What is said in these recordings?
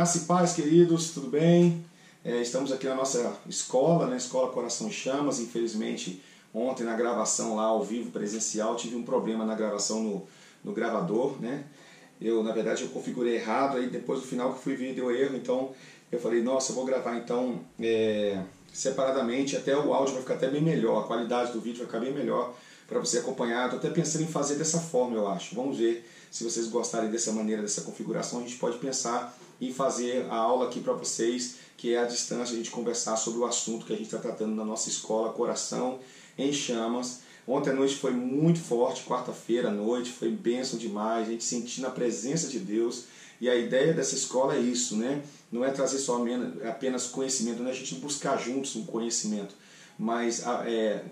Graça e paz, queridos, tudo bem? Estamos aqui na nossa escola, né? Escola Coração em Chamas. Infelizmente, ontem na gravação lá ao vivo, presencial, tive um problema na gravação no gravador, né? Na verdade, eu configurei errado, aí depois do final que fui ver deu erro, então eu falei, nossa, eu vou gravar então separadamente, até o áudio vai ficar até bem melhor, a qualidade do vídeo vai ficar bem melhor para você acompanhar. Estou até pensando em fazer dessa forma, eu acho. Vamos ver se vocês gostarem dessa maneira, dessa configuração. A gente pode pensar em fazer a aula aqui para vocês, que é à distância, a gente conversar sobre o assunto que a gente está tratando na nossa escola, Coração em Chamas. Ontem à noite foi muito forte, quarta-feira à noite, foi bênção demais, a gente sentindo a presença de Deus. E a ideia dessa escola é isso, né? Não é trazer só apenas conhecimento, não é a gente buscar juntos um conhecimento, mas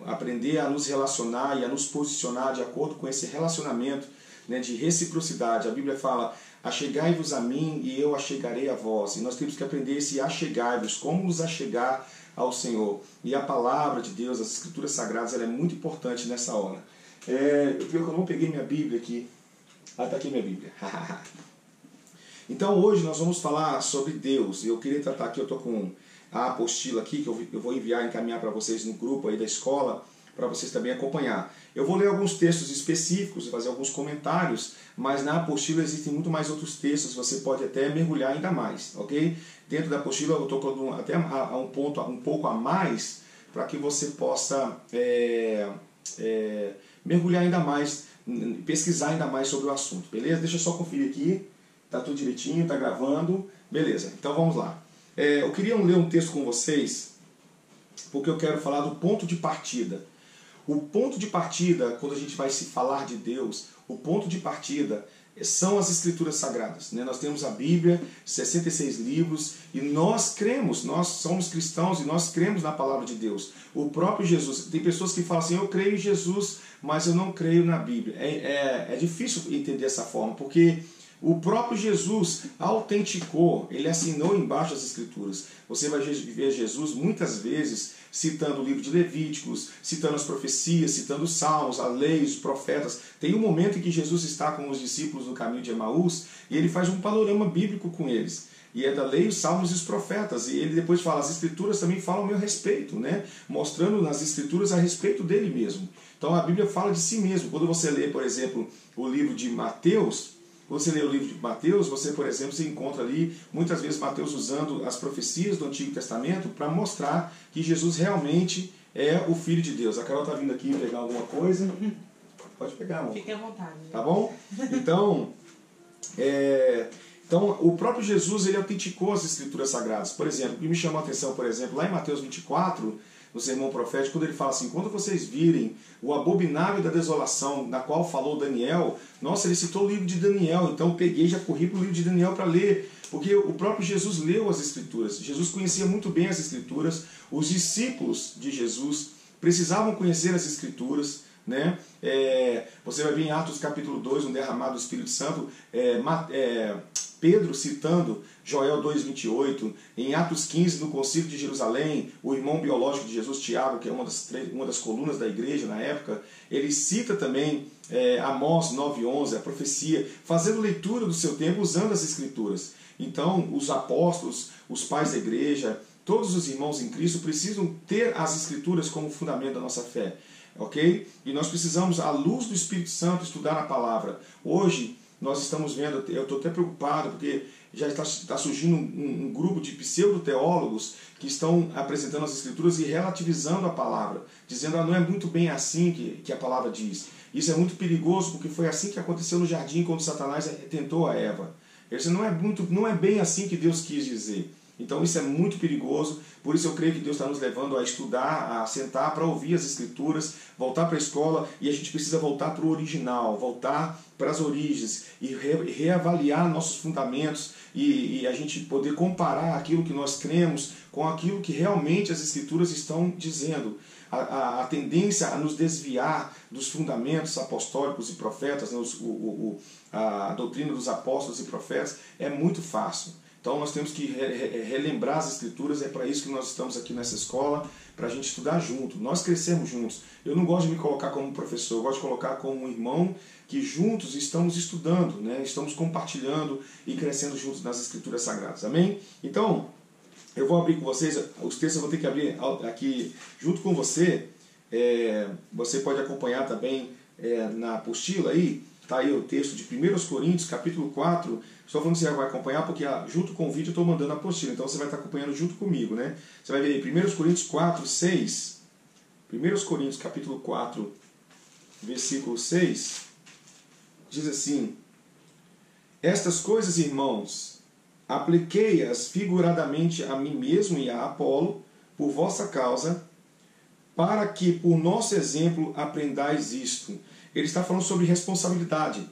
aprender a nos relacionar e a nos posicionar de acordo com esse relacionamento, né, de reciprocidade. A Bíblia fala, achegai-vos a mim e eu achegarei a vós. E nós temos que aprender esse achegai-vos, como nos achegar ao Senhor. E a palavra de Deus, as Escrituras Sagradas, ela é muito importante nessa hora. Eu não peguei minha Bíblia aqui. Ah, está aqui minha Bíblia. Então hoje nós vamos falar sobre Deus. Eu queria tratar aqui, eu estou com a apostila aqui, que eu vou encaminhar para vocês no grupo aí da escola, para vocês também acompanhar. Eu vou ler alguns textos específicos, fazer alguns comentários, mas na apostila existem muito mais outros textos, você pode até mergulhar ainda mais, ok? Dentro da apostila eu estou colocando até um pouco a mais, para que você possa mergulhar ainda mais, pesquisar ainda mais sobre o assunto, beleza? Deixa eu só conferir aqui, tá tudo direitinho, tá gravando, beleza? Então vamos lá. Eu queria ler um texto com vocês, porque eu quero falar do ponto de partida. O ponto de partida, quando a gente vai se falar de Deus, o ponto de partida são as Escrituras Sagradas, né? Nós temos a Bíblia, 66 livros, e nós cremos, nós somos cristãos e nós cremos na palavra de Deus. O próprio Jesus, tem pessoas que falam assim, eu creio em Jesus, mas eu não creio na Bíblia. É difícil entender essa forma, porque o próprio Jesus autenticou, ele assinou embaixo as Escrituras. Você vai ver Jesus muitas vezes citando o livro de Levíticos, citando as profecias, citando os salmos, a lei, os profetas. Tem um momento em que Jesus está com os discípulos no caminho de Emaús e ele faz um panorama bíblico com eles. E é da lei, os salmos e os profetas. E ele depois fala, as Escrituras também falam a meu respeito, né? Mostrando nas Escrituras a respeito dele mesmo. Então a Bíblia fala de si mesmo. Quando você lê, por exemplo, o livro de Mateus, você lê o livro de Mateus, você, por exemplo, se encontra ali, muitas vezes Mateus usando as profecias do Antigo Testamento para mostrar que Jesus realmente é o Filho de Deus. A Carol está vindo aqui pegar alguma coisa. Pode pegar, amor. Fique à vontade. Tá bom? Então, o próprio Jesus, ele autenticou as Escrituras Sagradas. Por exemplo, o que me chamou a atenção, por exemplo, lá em Mateus 24, no sermão profético, quando ele fala assim, quando vocês virem o abominável da desolação, na qual falou Daniel, nossa, ele citou o livro de Daniel, então eu peguei e já corri para o livro de Daniel para ler, porque o próprio Jesus leu as Escrituras, Jesus conhecia muito bem as Escrituras, os discípulos de Jesus precisavam conhecer as Escrituras, né? Você vai ver em Atos capítulo 2, um derramado do Espírito Santo, Pedro citando Joel 2,28, em Atos 15, no concílio de Jerusalém, o irmão biológico de Jesus, Tiago, que é uma das colunas da igreja na época, ele cita também Amós 9,11, a profecia, fazendo leitura do seu tempo, usando as Escrituras. Então, os apóstolos, os pais da igreja, todos os irmãos em Cristo precisam ter as Escrituras como fundamento da nossa fé. Ok? E nós precisamos, à luz do Espírito Santo, estudar a palavra. Hoje, nós estamos vendo, eu estou até preocupado, porque já está surgindo um grupo de pseudo-teólogos que estão apresentando as Escrituras e relativizando a palavra, dizendo que não é muito bem assim que a palavra diz. Isso é muito perigoso, porque foi assim que aconteceu no jardim, quando Satanás tentou a Eva. Ele disse, não é bem assim que Deus quis dizer. Então isso é muito perigoso, por isso eu creio que Deus está nos levando a estudar, a sentar para ouvir as Escrituras, voltar para a escola, e a gente precisa voltar para o original, voltar para as origens e reavaliar nossos fundamentos e a gente poder comparar aquilo que nós cremos com aquilo que realmente as Escrituras estão dizendo. A tendência a nos desviar dos fundamentos apostólicos e profetas, né, a doutrina dos apóstolos e profetas, é muito fácil. Então nós temos que relembrar as Escrituras, é para isso que nós estamos aqui nessa escola, para a gente estudar junto. Nós crescemos juntos. Eu não gosto de me colocar como professor, eu gosto de colocar como um irmão que juntos estamos estudando, né? Estamos compartilhando e crescendo juntos nas Escrituras Sagradas. Amém? Então, eu vou abrir com vocês, os textos eu vou ter que abrir aqui junto com você. Você pode acompanhar também na apostila aí, está aí o texto de 1 Coríntios, capítulo 4. Estou falando que você vai acompanhar porque junto com o vídeo eu estou mandando a apostila, então você vai estar acompanhando junto comigo, né? Você vai ver aí 1 Coríntios 4, 6. 1 Coríntios, capítulo 4, versículo 6, diz assim: estas coisas, irmãos, apliquei-as figuradamente a mim mesmo e a Apolo, por vossa causa, para que por nosso exemplo aprendais isto. Ele está falando sobre responsabilidade,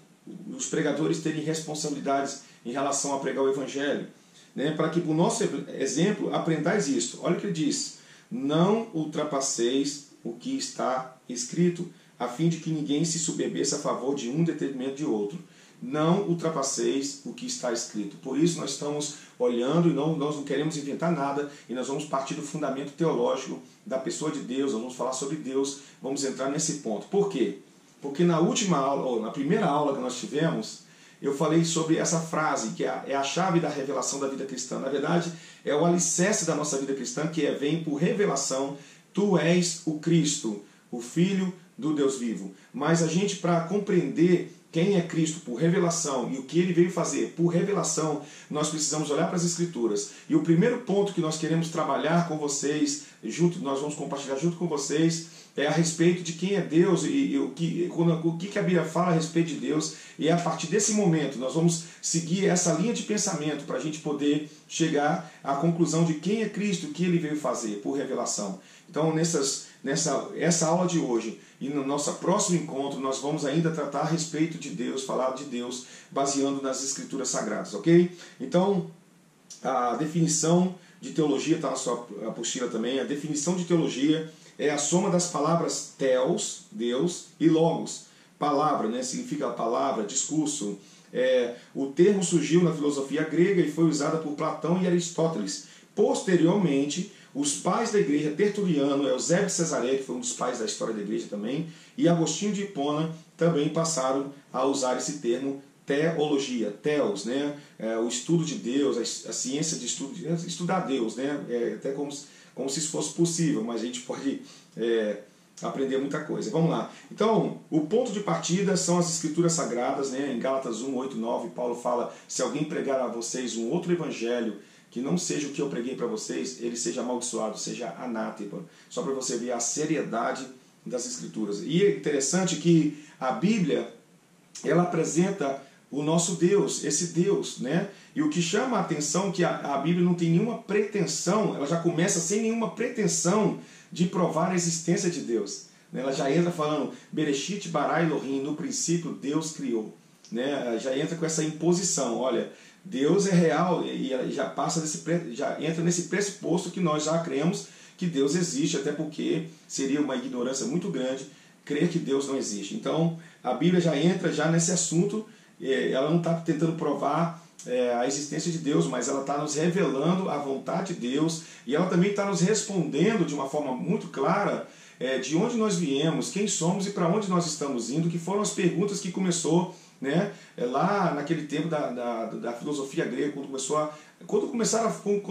os pregadores terem responsabilidades em relação a pregar o Evangelho, né? Para que por nosso exemplo aprendais isto. Olha o que ele diz: não ultrapasseis o que está escrito, a fim de que ninguém se soberbeça a favor de um detrimento de outro. Não ultrapasseis o que está escrito. Por isso nós estamos olhando e nós não queremos inventar nada, e nós vamos partir do fundamento teológico da pessoa de Deus, nós vamos falar sobre Deus, vamos entrar nesse ponto. Por quê? Porque na última aula, ou na primeira aula que nós tivemos, eu falei sobre essa frase, que é a chave da revelação da vida cristã. Na verdade, é o alicerce da nossa vida cristã, que vem por revelação. Tu és o Cristo, o Filho do Deus vivo. Mas a gente, para compreender quem é Cristo por revelação e o que ele veio fazer por revelação, nós precisamos olhar para as Escrituras. E o primeiro ponto que nós queremos trabalhar com vocês, nós vamos compartilhar junto com vocês, é a respeito de quem é Deus e o que a Bíblia fala a respeito de Deus. E é a partir desse momento nós vamos seguir essa linha de pensamento para a gente poder chegar à conclusão de quem é Cristo, o que ele veio fazer por revelação. Então, essa aula de hoje e no nosso próximo encontro, nós vamos ainda tratar a respeito de Deus, falar de Deus, baseando nas Escrituras Sagradas, ok? Então, a definição de teologia está na sua apostila também. A definição de teologia é a soma das palavras theos, Deus, e logos. Palavra, né? Significa palavra, discurso. O termo surgiu na filosofia grega e foi usado por Platão e Aristóteles. Posteriormente, os pais da igreja, Tertuliano, Eusébio de Cesareia, que foi um dos pais da história da igreja também, e Agostinho de Hipona também passaram a usar esse termo teologia, theos, né? O estudo de Deus, a ciência de estudar Deus, né? Até como se isso fosse possível, mas a gente pode aprender muita coisa. Vamos lá. Então, o ponto de partida são as Escrituras Sagradas, né? Em Gálatas 1, 8, 9, Paulo fala: se alguém pregar a vocês um outro evangelho que não seja o que eu preguei para vocês, ele seja amaldiçoado, seja anátema. Só para você ver a seriedade das Escrituras. E é interessante que a Bíblia, ela apresenta o nosso Deus, esse Deus, né? E o que chama a atenção é que a Bíblia não tem nenhuma pretensão, ela já começa sem nenhuma pretensão de provar a existência de Deus. Ela já entra falando, Bereshit bara Elohim, no princípio Deus criou. Né? Já entra com essa imposição, olha, Deus é real, e já entra nesse pressuposto que nós já cremos que Deus existe, até porque seria uma ignorância muito grande crer que Deus não existe. Então, a Bíblia já entra nesse assunto, ela não está tentando provar a existência de Deus, mas ela está nos revelando a vontade de Deus, e ela também está nos respondendo de uma forma muito clara de onde nós viemos, quem somos e para onde nós estamos indo, que foram as perguntas que começou, né, lá naquele tempo da filosofia grega, quando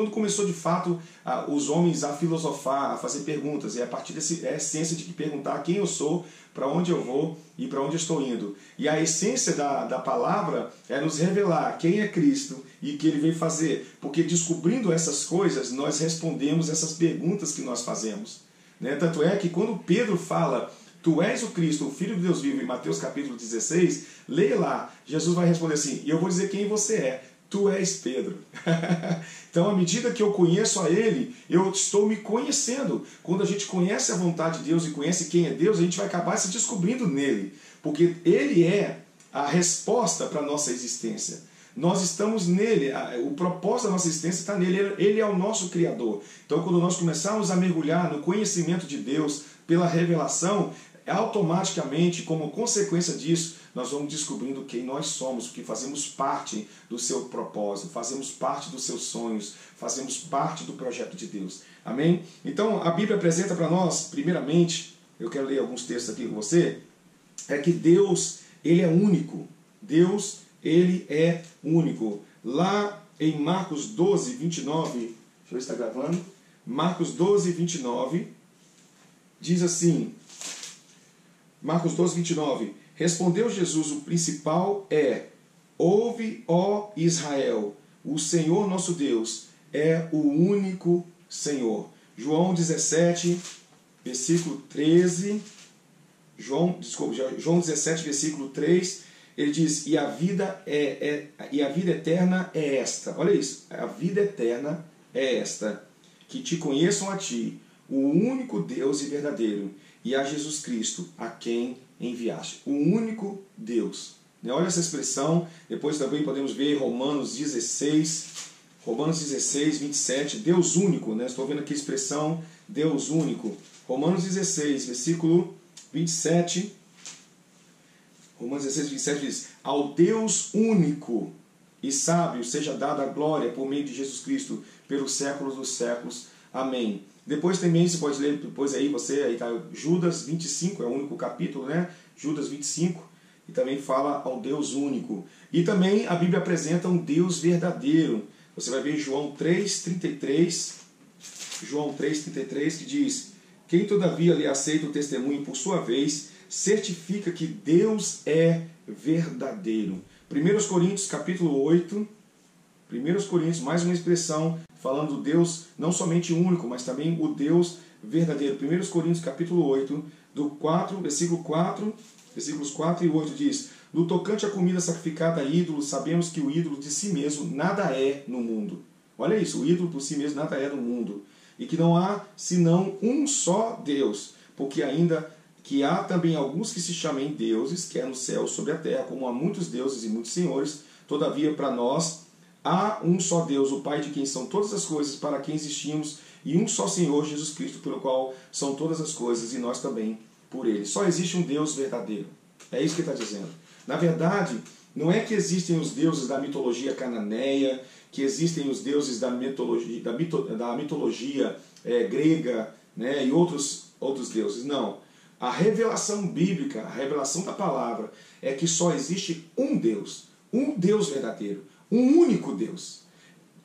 começou de fato os homens a filosofar, a fazer perguntas, e a partir dessa essência de perguntar quem eu sou, para onde eu vou e para onde eu estou indo. E a essência da palavra é nos revelar quem é Cristo e o que ele veio fazer, porque descobrindo essas coisas nós respondemos essas perguntas que nós fazemos, né? Tanto é que quando Pedro fala: tu és o Cristo, o Filho de Deus vivo, em Mateus capítulo 16, leia lá, Jesus vai responder assim: e eu vou dizer quem você é, tu és Pedro. Então, à medida que eu conheço a Ele, eu estou me conhecendo. Quando a gente conhece a vontade de Deus e conhece quem é Deus, a gente vai acabar se descobrindo nele, porque Ele é a resposta para a nossa existência. Nós estamos nele, o propósito da nossa existência está nele, Ele é o nosso Criador. Então, quando nós começarmos a mergulhar no conhecimento de Deus pela revelação, automaticamente, como consequência disso, nós vamos descobrindo quem nós somos, porque fazemos parte do seu propósito, fazemos parte dos seus sonhos, fazemos parte do projeto de Deus. Amém? Então, a Bíblia apresenta para nós, primeiramente, eu quero ler alguns textos aqui com você, é que Deus, Ele é único. Deus, Ele é único. Lá em Marcos 12, 29, deixa eu ver se está gravando, Marcos 12, 29, diz assim, Marcos 12, 29, respondeu Jesus, o principal é, ouve, ó Israel, o Senhor nosso Deus é o único Senhor. João 17, versículo 13, João 17, versículo 3, ele diz, e a vida eterna é esta, olha isso, a vida eterna é esta, que te conheçam a ti, o único Deus e verdadeiro, e a Jesus Cristo, a quem enviaste. O único Deus. Olha essa expressão, depois também podemos ver Romanos 16, 27, Deus único, né? Estou vendo aqui a expressão Deus único. Romanos 16, versículo 27, Romanos 16, 27 diz, ao Deus único e sábio seja dada a glória por meio de Jesus Cristo pelos séculos dos séculos. Amém. Depois também, você pode ler, depois aí você, aí tá Judas 25, é o único capítulo, né? Judas 25, e também fala ao Deus único. E também a Bíblia apresenta um Deus verdadeiro. Você vai ver João 3,33, João 3,33, que diz, quem todavia lhe aceita o testemunho por sua vez, certifica que Deus é verdadeiro. 1 Coríntios capítulo 8, 1 Coríntios, mais uma expressão falando do Deus não somente único, mas também o Deus verdadeiro. 1 Coríntios capítulo 8, do 4, versículos 4 e 8 diz, no tocante à comida sacrificada a ídolos, sabemos que o ídolo de si mesmo nada é no mundo. Olha isso, o ídolo por si mesmo nada é no mundo. E que não há senão um só Deus, porque ainda que há também alguns que se chamem deuses, quer no céu, sobre a terra, como há muitos deuses e muitos senhores, todavia para nós há um só Deus, o Pai de quem são todas as coisas, para quem existimos, e um só Senhor, Jesus Cristo, pelo qual são todas as coisas, e nós também por Ele. Só existe um Deus verdadeiro. É isso que ele está dizendo. Na verdade, não é que existem os deuses da mitologia cananeia, que existem os deuses da mitologia, grega, né, e outros deuses. Não. A revelação bíblica, a revelação da palavra, é que só existe um Deus verdadeiro, um único Deus.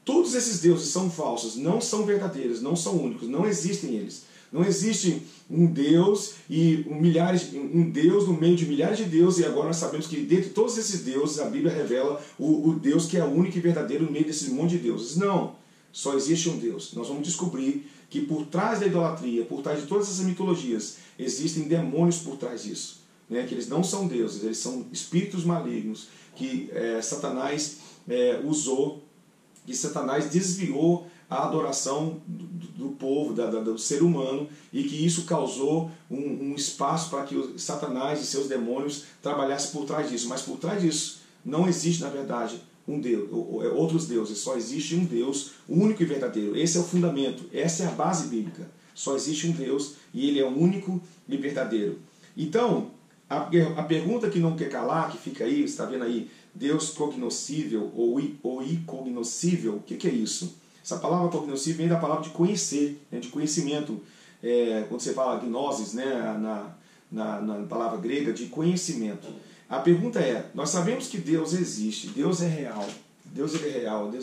Todos esses deuses são falsos, não são verdadeiros, não são únicos, não existem eles. Não existe um Deus e um Deus no meio de milhares de deuses, e agora nós sabemos que dentre todos esses deuses a Bíblia revela o Deus que é único e verdadeiro no meio desse monte de deuses. Não, só existe um Deus. Nós vamos descobrir que por trás da idolatria, por trás de todas essas mitologias, existem demônios por trás disso. Né? Que eles não são deuses, eles são espíritos malignos que Satanás usou, que Satanás desviou a adoração do povo, do ser humano, e que isso causou um espaço para que o Satanás e seus demônios trabalhassem por trás disso. Mas por trás disso não existe, na verdade, um Deus, outros deuses. Só existe um Deus único e verdadeiro. Esse é o fundamento, essa é a base bíblica. Só existe um Deus e Ele é único e verdadeiro. Então, a pergunta que não quer calar, que fica aí, você está vendo aí, Deus cognoscível ou incognoscível, o que é isso? Essa palavra cognoscível vem da palavra de conhecer, né, de conhecimento. Quando você fala gnosis, né, na palavra grega, de conhecimento. A pergunta é, nós sabemos que Deus existe, Deus é real, Deus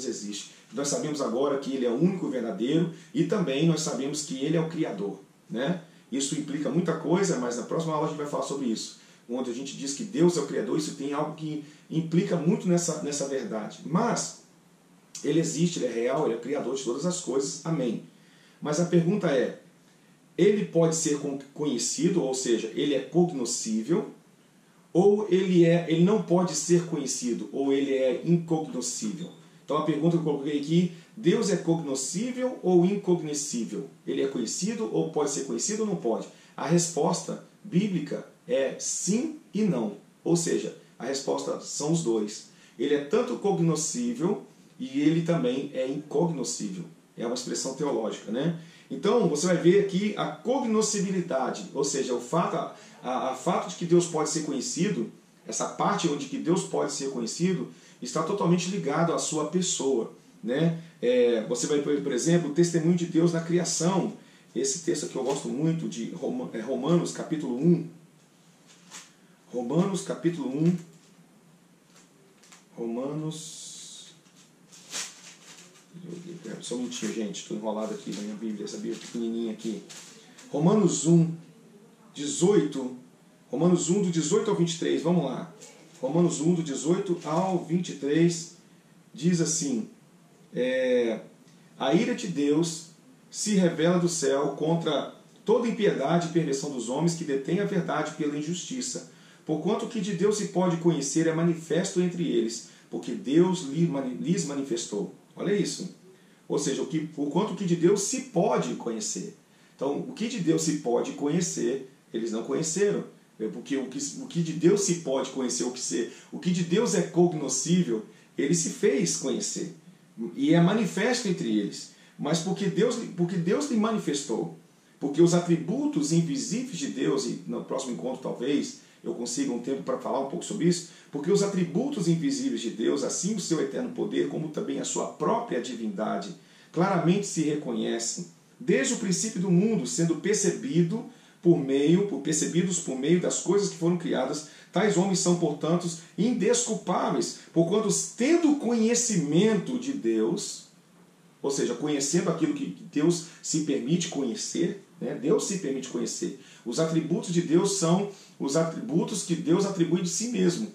existe. Nós sabemos agora que Ele é o único verdadeiro e também nós sabemos que Ele é o Criador. Né? Isso implica muita coisa, mas na próxima aula a gente vai falar sobre isso. Onde a gente diz que Deus é o Criador, isso tem algo que implica muito nessa verdade. Mas Ele existe, Ele é real, Ele é o Criador de todas as coisas. Amém. Mas a pergunta é, Ele pode ser conhecido, ou seja, Ele é cognoscível, ou ele não pode ser conhecido, ou Ele é incognoscível? Então a pergunta que eu coloquei aqui, Deus é cognoscível ou incognoscível? Ele é conhecido ou pode ser conhecido ou não pode? A resposta bíblica é sim e não. Ou seja, a resposta são os dois. Ele é tanto cognoscível e ele também é incognoscível. É uma expressão teológica, né? Então, você vai ver aqui a cognoscibilidade, ou seja, o fato, fato de que Deus pode ser conhecido, essa parte onde que Deus pode ser conhecido, está totalmente ligado à sua pessoa. Né? Você vai ver, por exemplo, o testemunho de Deus na criação. Esse texto aqui eu gosto muito, de Romanos capítulo 1. Romanos capítulo 1. Só um minutinho, gente, estou enrolado aqui na minha Bíblia, essa Bíblia pequenininha aqui. Romanos 1, 18. Romanos 1, do 18 ao 23, vamos lá. Romanos 1, do 18 ao 23, diz assim: a ira de Deus se revela do céu contra toda impiedade e perversão dos homens que detêm a verdade pela injustiça. Porquanto o que de Deus se pode conhecer é manifesto entre eles, porque Deus lhes manifestou. Olha isso. Ou seja, porquanto o que de Deus se pode conhecer. Então, o que de Deus se pode conhecer, eles não conheceram. Porque o que de Deus se pode conhecer, o que de Deus é cognoscível, ele se fez conhecer. E é manifesto entre eles. Mas porque Deus lhe manifestou. Porque os atributos invisíveis de Deus, e no próximo encontro talvez eu consiga um tempo para falar um pouco sobre isso, porque os atributos invisíveis de Deus, assim o seu eterno poder, como também a sua própria divindade, claramente se reconhecem, desde o princípio do mundo, sendo percebidos por meio das coisas que foram criadas. Tais homens são, portanto, indesculpáveis, porquanto, tendo conhecimento de Deus, ou seja, conhecendo aquilo que Deus se permite conhecer, né? Deus se permite conhecer. Os atributos de Deus são os atributos que Deus atribui de si mesmo.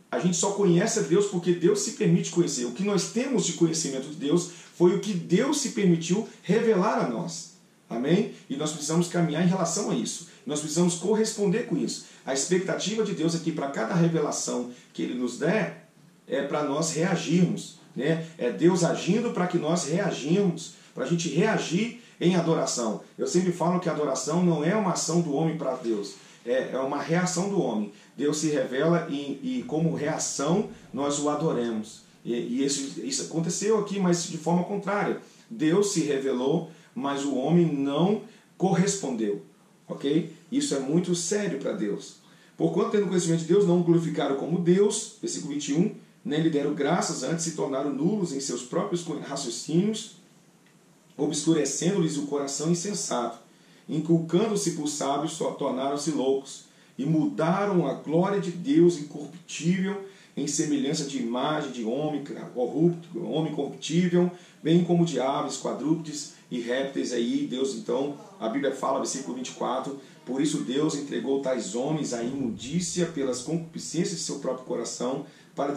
A gente só conhece a Deus porque Deus se permite conhecer. O que nós temos de conhecimento de Deus foi o que Deus se permitiu revelar a nós. Amém? E nós precisamos caminhar em relação a isso. Nós precisamos corresponder com isso. A expectativa de Deus é que para cada revelação que Ele nos der, é para nós reagirmos. Né? É Deus agindo para que nós reagimos, para a gente reagir em adoração. Eu sempre falo que a adoração não é uma ação do homem para Deus, é uma reação do homem. Deus se revela e como reação nós o adoremos. E isso aconteceu aqui, mas de forma contrária. Deus se revelou, mas o homem não correspondeu. Ok? Isso é muito sério para Deus. Porquanto, tendo conhecimento de Deus, não o glorificaram como Deus, versículo 21, nem lhe deram graças, antes se tornaram nulos em seus próprios raciocínios, obscurecendo-lhes o coração insensato, inculcando-se por sábios, só tornaram-se loucos, e mudaram a glória de Deus incorruptível em semelhança de imagem de homem corruptível, bem como de aves, quadrúpedes e répteis. Aí Deus, então, a Bíblia fala, versículo 24, por isso Deus entregou tais homens à imundícia pelas concupiscências de seu próprio coração, para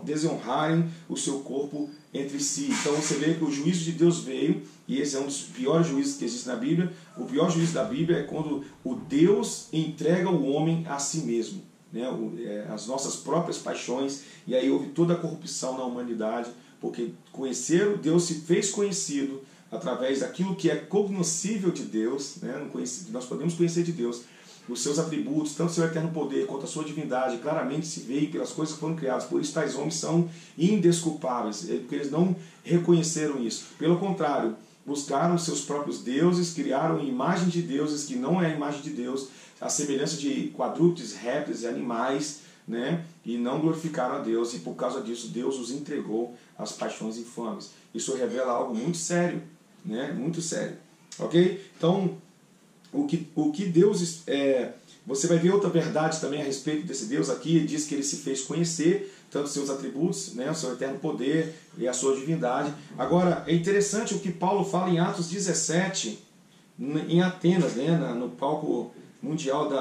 desonrarem o seu corpo entre si. Então você vê que o juízo de Deus veio, e esse é um dos piores juízos que existe na Bíblia. O pior juízo da Bíblia é quando o Deus entrega o homem a si mesmo, né? As nossas próprias paixões, e aí houve toda a corrupção na humanidade, porque Deus se fez conhecido através daquilo que é cognoscível de Deus, né? Nós podemos conhecer de Deus. Os seus atributos, tanto o seu eterno poder quanto a sua divindade, claramente se veem pelas coisas que foram criadas. Por isso tais homens são indesculpáveis, porque eles não reconheceram isso. Pelo contrário, buscaram seus próprios deuses, criaram imagem de deuses que não é a imagem de Deus, a semelhança de quadrúpedes, répteis e animais, né? E não glorificaram a Deus, e por causa disso Deus os entregou às paixões infames. Isso revela algo muito sério, né? Muito sério. Ok? Então, o que Deus você vai ver outra verdade também a respeito desse Deus aqui. Diz que ele se fez conhecer, tanto seus atributos, né, o seu eterno poder e a sua divindade. Agora, é interessante o que Paulo fala em Atos 17, em Atenas, né, no palco mundial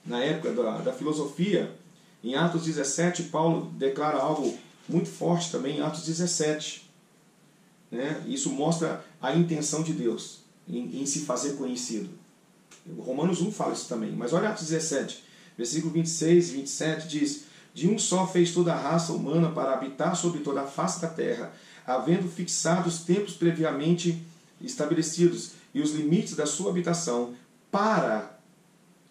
na época da filosofia. Em Atos 17, Paulo declara algo muito forte também em Atos 17. Né? Isso mostra a intenção de Deus em se fazer conhecido. Romanos 1 fala isso também. Mas olha Atos 17, versículo 26 e 27 diz: de um só fez toda a raça humana para habitar sobre toda a face da terra, havendo fixado os tempos previamente estabelecidos e os limites da sua habitação, para...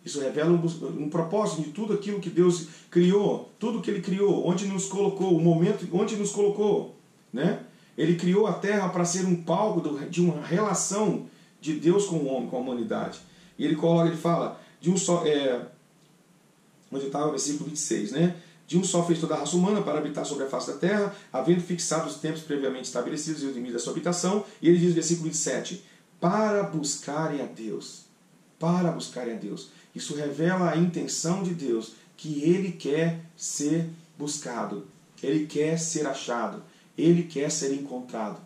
Isso revela um propósito de tudo aquilo que Deus criou, tudo que Ele criou, onde nos colocou, o momento onde nos colocou. Né? Ele criou a terra para ser um palco de uma relação de Deus com o homem, com a humanidade. E ele fala, de um só, onde estava o versículo 26, né? De um só fez toda a raça humana para habitar sobre a face da terra, havendo fixado os tempos previamente estabelecidos e os limites da sua habitação. E ele diz no versículo 27, para buscarem a Deus. Para buscarem a Deus. Isso revela a intenção de Deus, que Ele quer ser buscado, Ele quer ser achado, Ele quer ser encontrado.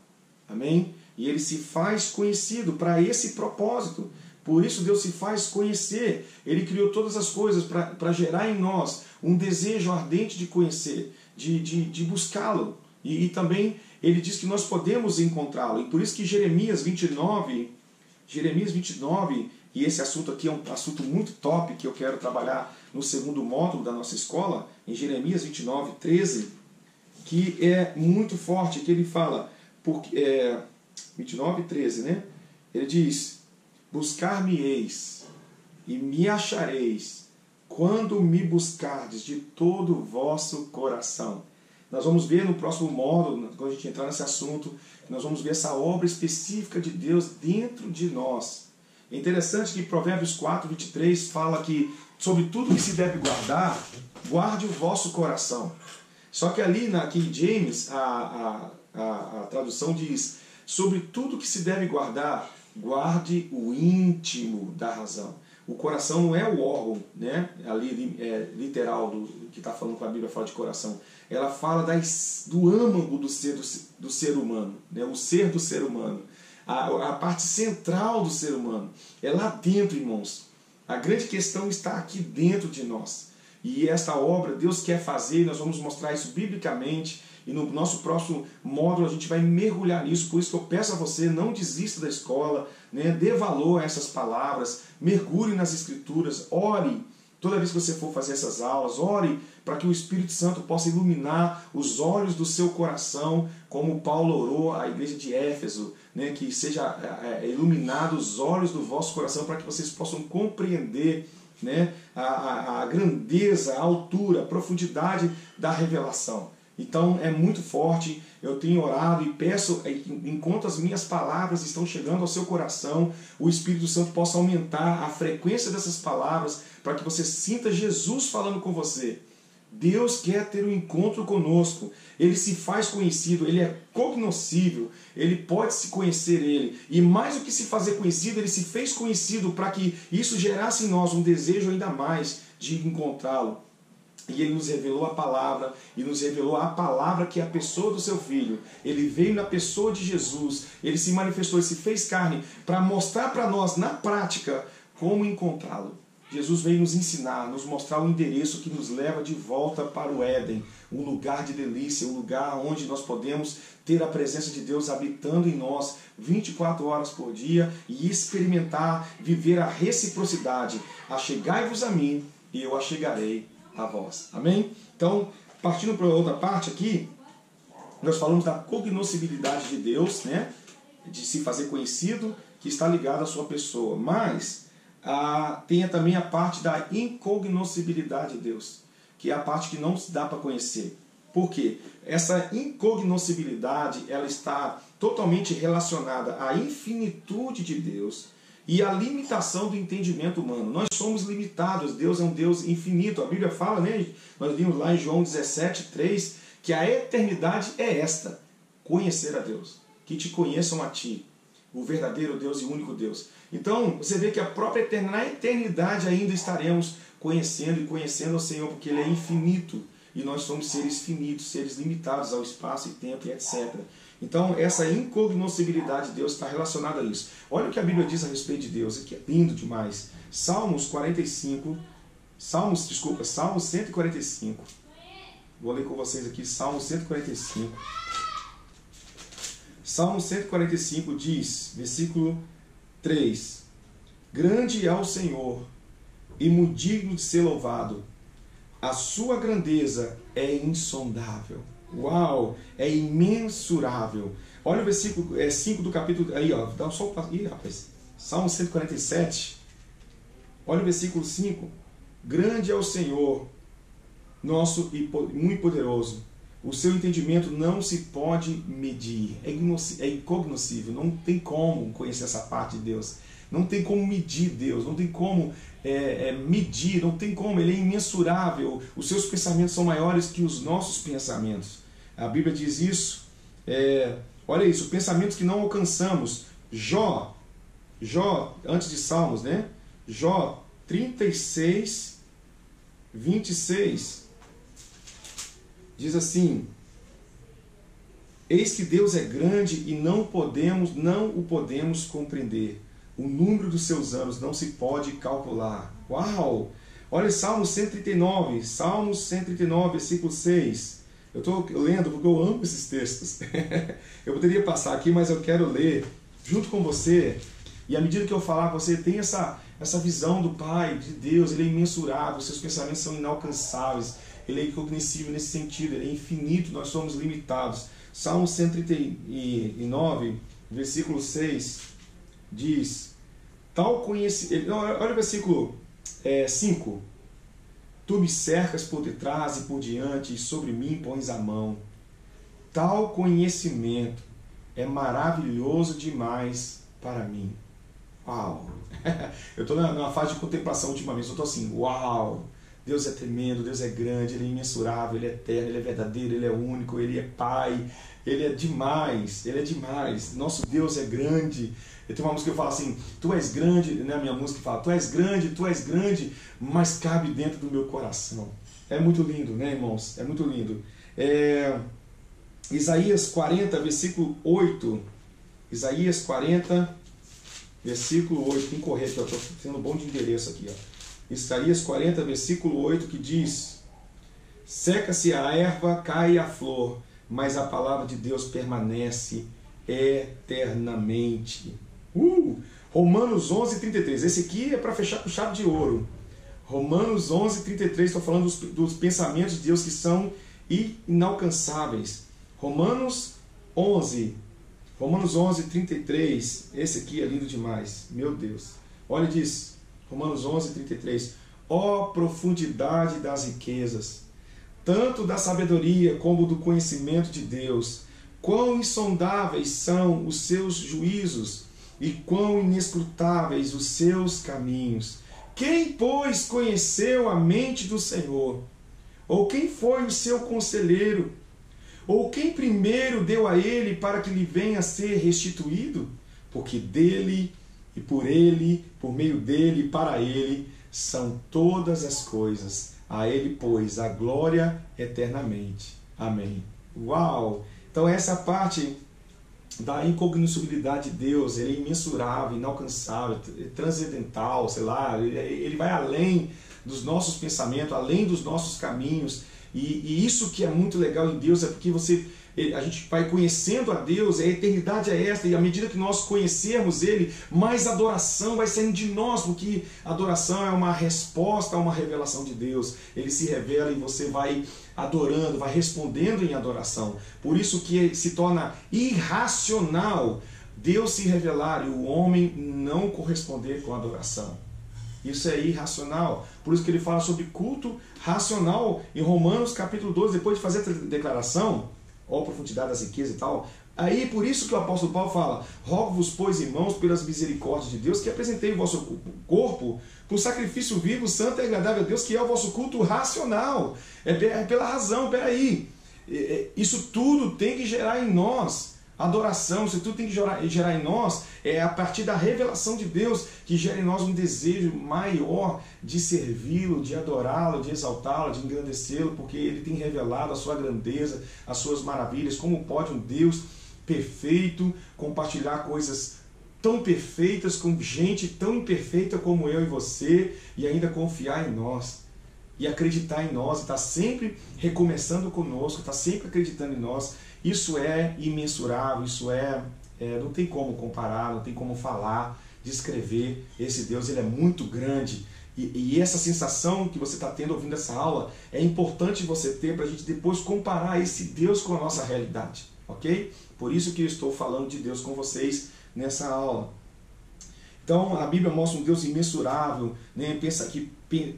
Amém? E Ele se faz conhecido para esse propósito. Por isso Deus se faz conhecer. Ele criou todas as coisas para gerar em nós um desejo ardente de conhecer, de buscá-lo. E também Ele diz que nós podemos encontrá-lo. E por isso que Jeremias 29, e esse assunto aqui é um assunto muito top que eu quero trabalhar no segundo módulo da nossa escola, em Jeremias 29, 13, que é muito forte, que ele fala, 29, 13, né? Ele diz, buscar-me-eis e me achareis, quando me buscardes de todo o vosso coração. Nós vamos ver no próximo módulo, quando a gente entrar nesse assunto, nós vamos ver essa obra específica de Deus dentro de nós. É interessante que Provérbios 4, 23 fala que sobre tudo que se deve guardar, guarde o vosso coração. Só que ali na King James, a tradução diz, sobre tudo que se deve guardar, guarde o íntimo da razão. O coração não é o órgão, né? Ali literal do que está falando com a Bíblia fala de coração. Ela fala do âmago do ser humano, né? O ser do ser humano. A parte central do ser humano. É lá dentro, irmãos. A grande questão está aqui dentro de nós. E esta obra Deus quer fazer, nós vamos mostrar isso biblicamente. E no nosso próximo módulo a gente vai mergulhar nisso. Por isso que eu peço a você, não desista da escola, né? Dê valor a essas palavras, mergulhe nas Escrituras, ore. Toda vez que você for fazer essas aulas, ore para que o Espírito Santo possa iluminar os olhos do seu coração, como Paulo orou à igreja de Éfeso, né? Que seja iluminado os olhos do vosso coração para que vocês possam compreender, né? a grandeza, a altura, a profundidade da revelação. Então é muito forte, eu tenho orado e peço, enquanto as minhas palavras estão chegando ao seu coração, o Espírito Santo possa aumentar a frequência dessas palavras para que você sinta Jesus falando com você. Deus quer ter um encontro conosco, Ele se faz conhecido, Ele é cognoscível, Ele pode se conhecer Ele. E mais do que se fazer conhecido, Ele se fez conhecido para que isso gerasse em nós um desejo ainda mais de encontrá-lo. E Ele nos revelou a palavra, e nos revelou a palavra que é a pessoa do seu Filho. Ele veio na pessoa de Jesus, Ele se manifestou, Ele se fez carne, para mostrar para nós, na prática, como encontrá-lo. Jesus veio nos ensinar, nos mostrar o endereço que nos leva de volta para o Éden, um lugar de delícia, um lugar onde nós podemos ter a presença de Deus habitando em nós 24 horas por dia e experimentar, viver a reciprocidade. Achegai-vos a mim e eu achegarei a vós. Amém? Então, partindo para outra parte aqui, nós falamos da cognoscibilidade de Deus, né? De se fazer conhecido, que está ligado à sua pessoa. Mas tem também a parte da incognoscibilidade de Deus, que é a parte que não se dá para conhecer. Por quê? Essa incognoscibilidade, ela está totalmente relacionada à infinitude de Deus e à limitação do entendimento humano. Nós somos limitados, Deus é um Deus infinito. A Bíblia fala, né? Nós vimos lá em João 17, 3, que a eternidade é esta, conhecer a Deus, que te conheçam a ti, o verdadeiro Deus e o único Deus. Então, você vê que na eternidade ainda estaremos conhecendo e conhecendo o Senhor, porque Ele é infinito, e nós somos seres finitos, seres limitados ao espaço e tempo e etc. Então, essa incognoscibilidade de Deus está relacionada a isso. Olha o que a Bíblia diz a respeito de Deus, que é lindo demais. Salmo 145. Vou ler com vocês aqui, Salmo 145. Salmo 145 diz, versículo 3: Grande é o Senhor, e muito digno de ser louvado. A sua grandeza é insondável. Uau! É imensurável. Olha o versículo 5 do capítulo. Aí, ó, dá só um. Ih, rapaz. Salmo 147. Olha o versículo 5. Grande é o Senhor, nosso e muito poderoso. O seu entendimento não se pode medir, é incognoscível, não tem como conhecer essa parte de Deus, não tem como medir Deus, não tem como medir, não tem como, ele é imensurável, os seus pensamentos são maiores que os nossos pensamentos. A Bíblia diz isso, olha isso, pensamentos que não alcançamos. Jó, antes de Salmos, né? Jó 36, 26, diz assim: eis que Deus é grande e não o podemos compreender. O número dos seus anos não se pode calcular. Uau! Olha Salmos 139, versículo 6. Eu estou lendo porque eu amo esses textos. Eu poderia passar aqui, mas eu quero ler junto com você. E à medida que eu falar, você tem essa visão do Pai, de Deus. Ele é imensurável, seus pensamentos são inalcançáveis. Ele é incognoscível nesse sentido, ele é infinito, nós somos limitados. Salmo 139, versículo 6, diz, tal conhecimento... Olha o versículo 5. Tu me cercas por detrás e por diante, e sobre mim pões a mão. Tal conhecimento é maravilhoso demais para mim. Uau! Eu estou numa fase de contemplação ultimamente, eu estou assim, uau! Deus é tremendo, Deus é grande, Ele é imensurável, Ele é eterno, Ele é verdadeiro, Ele é único, Ele é Pai, Ele é demais, Ele é demais. Nosso Deus é grande. Eu tenho uma música que eu falo assim, Tu és grande, né? A minha música fala, Tu és grande, mas cabe dentro do meu coração. É muito lindo, né, irmãos? É muito lindo. Isaías 40, versículo 8. Isaías 40, versículo 8. Incorreto, eu estou sendo bom de endereço aqui, ó. Isaías 40, versículo 8, que diz: seca-se a erva, cai a flor, mas a palavra de Deus permanece eternamente. Romanos 11, 33. Esse aqui é para fechar com chave de ouro. Romanos 11, 33, estou falando dos pensamentos de Deus que são inalcançáveis. Romanos 11, 33. Esse aqui é lindo demais. Meu Deus. Olha, diz... Romanos 11, 33. Ó profundidade das riquezas, tanto da sabedoria como do conhecimento de Deus, quão insondáveis são os seus juízos e quão inescrutáveis os seus caminhos. Quem, pois, conheceu a mente do Senhor? Ou quem foi o seu conselheiro? Ou quem primeiro deu a ele para que lhe venha a ser restituído? Porque dele... e por Ele, por meio dele e para Ele, são todas as coisas. A Ele, pois, a glória eternamente. Amém. Uau! Então essa é a parte da incognoscibilidade de Deus. Ele é imensurável, inalcançável, transcendental, sei lá. Ele vai além dos nossos pensamentos, além dos nossos caminhos. E isso que é muito legal em Deus é porque a gente vai conhecendo a Deus, a eternidade é esta, e à medida que nós conhecermos Ele, mais adoração vai saindo de nós, porque a adoração é uma resposta a uma revelação de Deus. Ele se revela e você vai adorando, vai respondendo em adoração. Por isso que se torna irracional Deus se revelar e o homem não corresponder com a adoração. Isso é irracional. Por isso que ele fala sobre culto racional em Romanos capítulo 12, depois de fazer a declaração, ó profundidade das riquezas e tal. Aí por isso que o apóstolo Paulo fala: rogo-vos, pois, irmãos, pelas misericórdias de Deus, que apresentei o vosso corpo por sacrifício vivo, santo e agradável a Deus, que é o vosso culto racional. É pela razão, peraí. Isso tudo tem que gerar em nós adoração, isso tudo tem que gerar em nós, a partir da revelação de Deus, que gera em nós um desejo maior de servi-lo, de adorá-lo, de exaltá-lo, de engrandecê-lo, porque Ele tem revelado a sua grandeza, as suas maravilhas. Como pode um Deus perfeito compartilhar coisas tão perfeitas com gente tão imperfeita como eu e você, e ainda confiar em nós, e acreditar em nós, e estar sempre recomeçando conosco, estar sempre acreditando em nós? Isso é imensurável, isso não tem como comparar, não tem como falar, descrever. Esse Deus, Ele é muito grande. E essa sensação que você está tendo ouvindo essa aula, é importante você ter para a gente depois comparar esse Deus com a nossa realidade. Ok? Por isso que eu estou falando de Deus com vocês nessa aula. Então a Bíblia mostra um Deus imensurável, né? Pensa que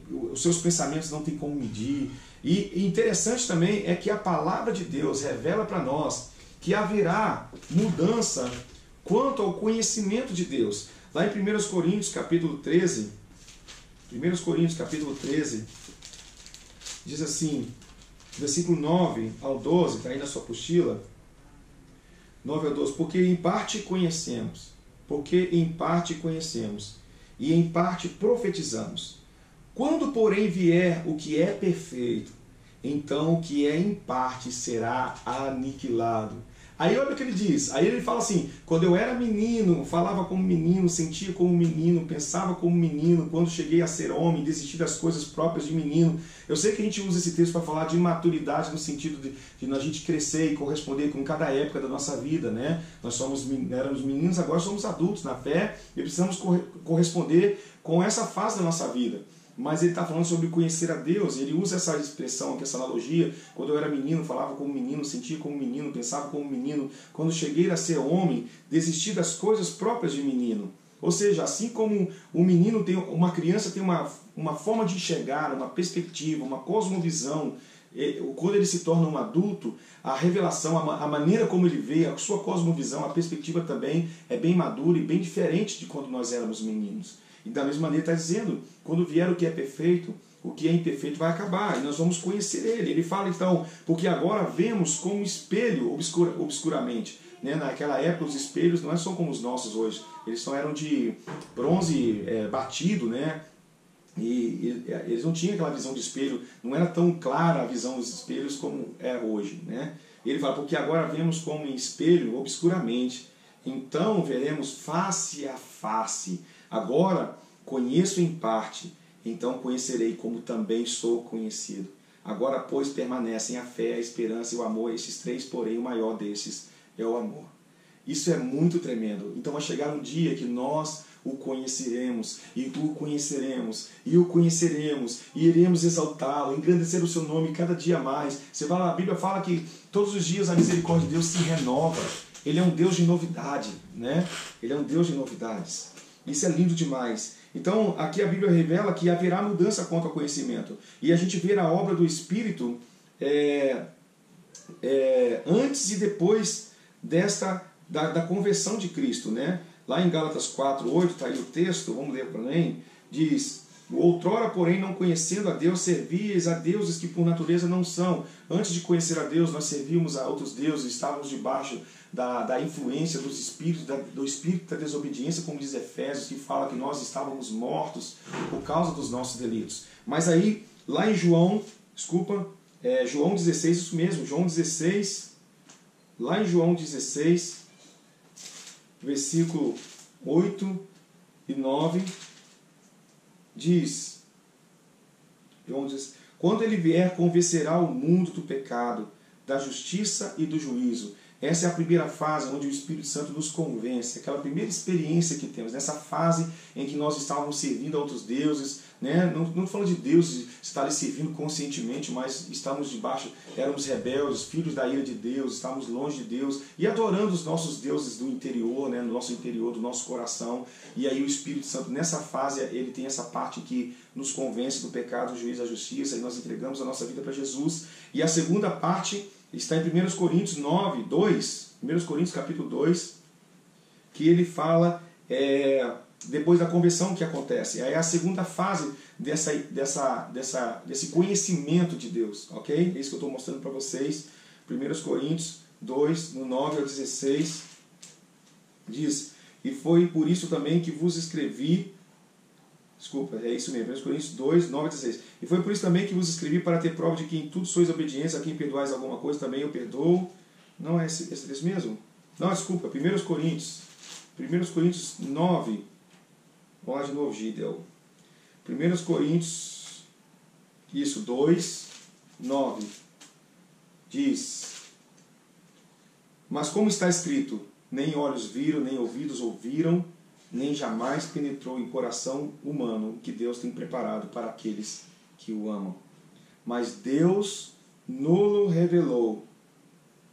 os seus pensamentos não tem como medir. E interessante também é que a palavra de Deus revela para nós que haverá mudança quanto ao conhecimento de Deus. Lá em 1 Coríntios capítulo 13, 1 Coríntios capítulo 13, diz assim, versículo 9 ao 12, está aí na sua apostila, 9 ao 12, porque em parte conhecemos, e em parte profetizamos. Quando, porém, vier o que é perfeito, então o que é em parte será aniquilado. Aí olha o que ele diz, aí ele fala assim, quando eu era menino, falava como menino, sentia como menino, pensava como menino, quando cheguei a ser homem, desisti das coisas próprias de menino. Eu sei que a gente usa esse texto para falar de maturidade no sentido de a gente crescer e corresponder com cada época da nossa vida, né? Nós éramos meninos, agora somos adultos na fé e precisamos corresponder com essa fase da nossa vida. Mas ele está falando sobre conhecer a Deus, ele usa essa expressão aqui, essa analogia, quando eu era menino, falava como menino, sentia como menino, pensava como menino, quando cheguei a ser homem, desisti das coisas próprias de menino. Ou seja, assim como o menino tem, uma criança tem uma forma de enxergar, uma perspectiva, uma cosmovisão, quando ele se torna um adulto, a revelação, a maneira como ele vê, a sua cosmovisão, a perspectiva também é bem madura e bem diferente de quando nós éramos meninos. E da mesma maneira está dizendo, quando vier o que é perfeito, o que é imperfeito vai acabar, e nós vamos conhecer ele. Ele fala então, porque agora vemos como espelho obscuramente. Né? Naquela época os espelhos não são como os nossos hoje, eles eram de bronze batido, né? E eles não tinham aquela visão de espelho, não era tão clara a visão dos espelhos como é hoje. Né? Ele fala, porque agora vemos como em espelho obscuramente, então veremos face a face. Agora conheço em parte, então conhecerei como também sou conhecido. Agora, pois, permanecem a fé, a esperança e o amor, estes três, porém o maior desses é o amor. Isso é muito tremendo. Então vai chegar um dia que nós o conheceremos, e o conheceremos, e o conheceremos, e iremos exaltá-lo, engrandecer o seu nome cada dia mais. A Bíblia fala que todos os dias a misericórdia de Deus se renova. Ele é um Deus de novidade, né? Ele é um Deus de novidades. Isso é lindo demais. Então, aqui a Bíblia revela que haverá mudança quanto ao conhecimento. E a gente vê a obra do Espírito antes e depois da conversão de Cristo. Né? Lá em Gálatas 4:8, está aí o texto, vamos ler para mim, diz: outrora, porém, não conhecendo a Deus, servíeis a deuses que por natureza não são. Antes de conhecer a Deus, nós servíamos a outros deuses, estávamos debaixo da influência dos espíritos, do espírito da desobediência, como diz Efésios, que fala que nós estávamos mortos por causa dos nossos delitos. Mas aí, lá em João 16, isso mesmo, João 16, lá em João 16, versículo 8 e 9, diz, João diz, quando ele vier, convencerá o mundo do pecado, da justiça e do juízo. Essa é a primeira fase onde o Espírito Santo nos convence, aquela primeira experiência que temos, nessa fase em que nós estávamos servindo a outros deuses, né? Não falando de Deus estar ali servindo conscientemente, mas estávamos debaixo, éramos rebeldes, filhos da ira de Deus, estávamos longe de Deus e adorando os nossos deuses do interior, né? No nosso interior, do nosso coração. E aí o Espírito Santo, nessa fase, ele tem essa parte que nos convence do pecado, do juízo e da justiça, e nós entregamos a nossa vida para Jesus. E a segunda parte está em 1 Coríntios 9, 2, 1 Coríntios capítulo 2, que ele fala depois da conversão que acontece. É a segunda fase desse conhecimento de Deus, ok? É isso que eu estou mostrando para vocês. 1 Coríntios 2, no 9 ao 16, diz, e foi por isso também que vos escrevi, desculpa, é isso mesmo, 1 Coríntios 2, 9 a 16. E foi por isso também que vos escrevi para ter prova de que em tudo sois obedientes, a quem perdoais alguma coisa, também eu perdoo. Não é esse texto mesmo? Não, desculpa, 1 Coríntios 9, vamos lá de novo, Gideon. 1 Coríntios, 2, 9, diz, mas como está escrito, nem olhos viram, nem ouvidos ouviram, nem jamais penetrou em coração humano o que Deus tem preparado para aqueles que o amam. Mas Deus nos revelou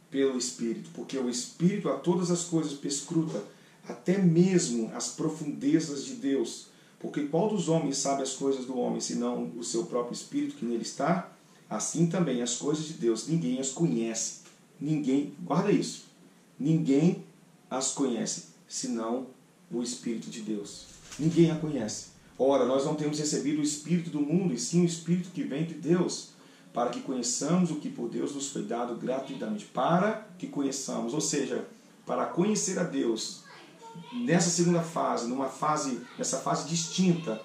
pelo Espírito, porque o Espírito a todas as coisas perscruta até mesmo as profundezas de Deus. Porque qual dos homens sabe as coisas do homem, senão o seu próprio espírito que nele está? Assim também as coisas de Deus, ninguém as conhece. Ninguém, guarda isso, ninguém as conhece, senão o Espírito de Deus. Ninguém a conhece. Ora, nós não temos recebido o Espírito do mundo, e sim o Espírito que vem de Deus, para que conheçamos o que por Deus nos foi dado gratuitamente. Para que conheçamos, ou seja, para conhecer a Deus, nessa segunda fase, nessa fase distinta,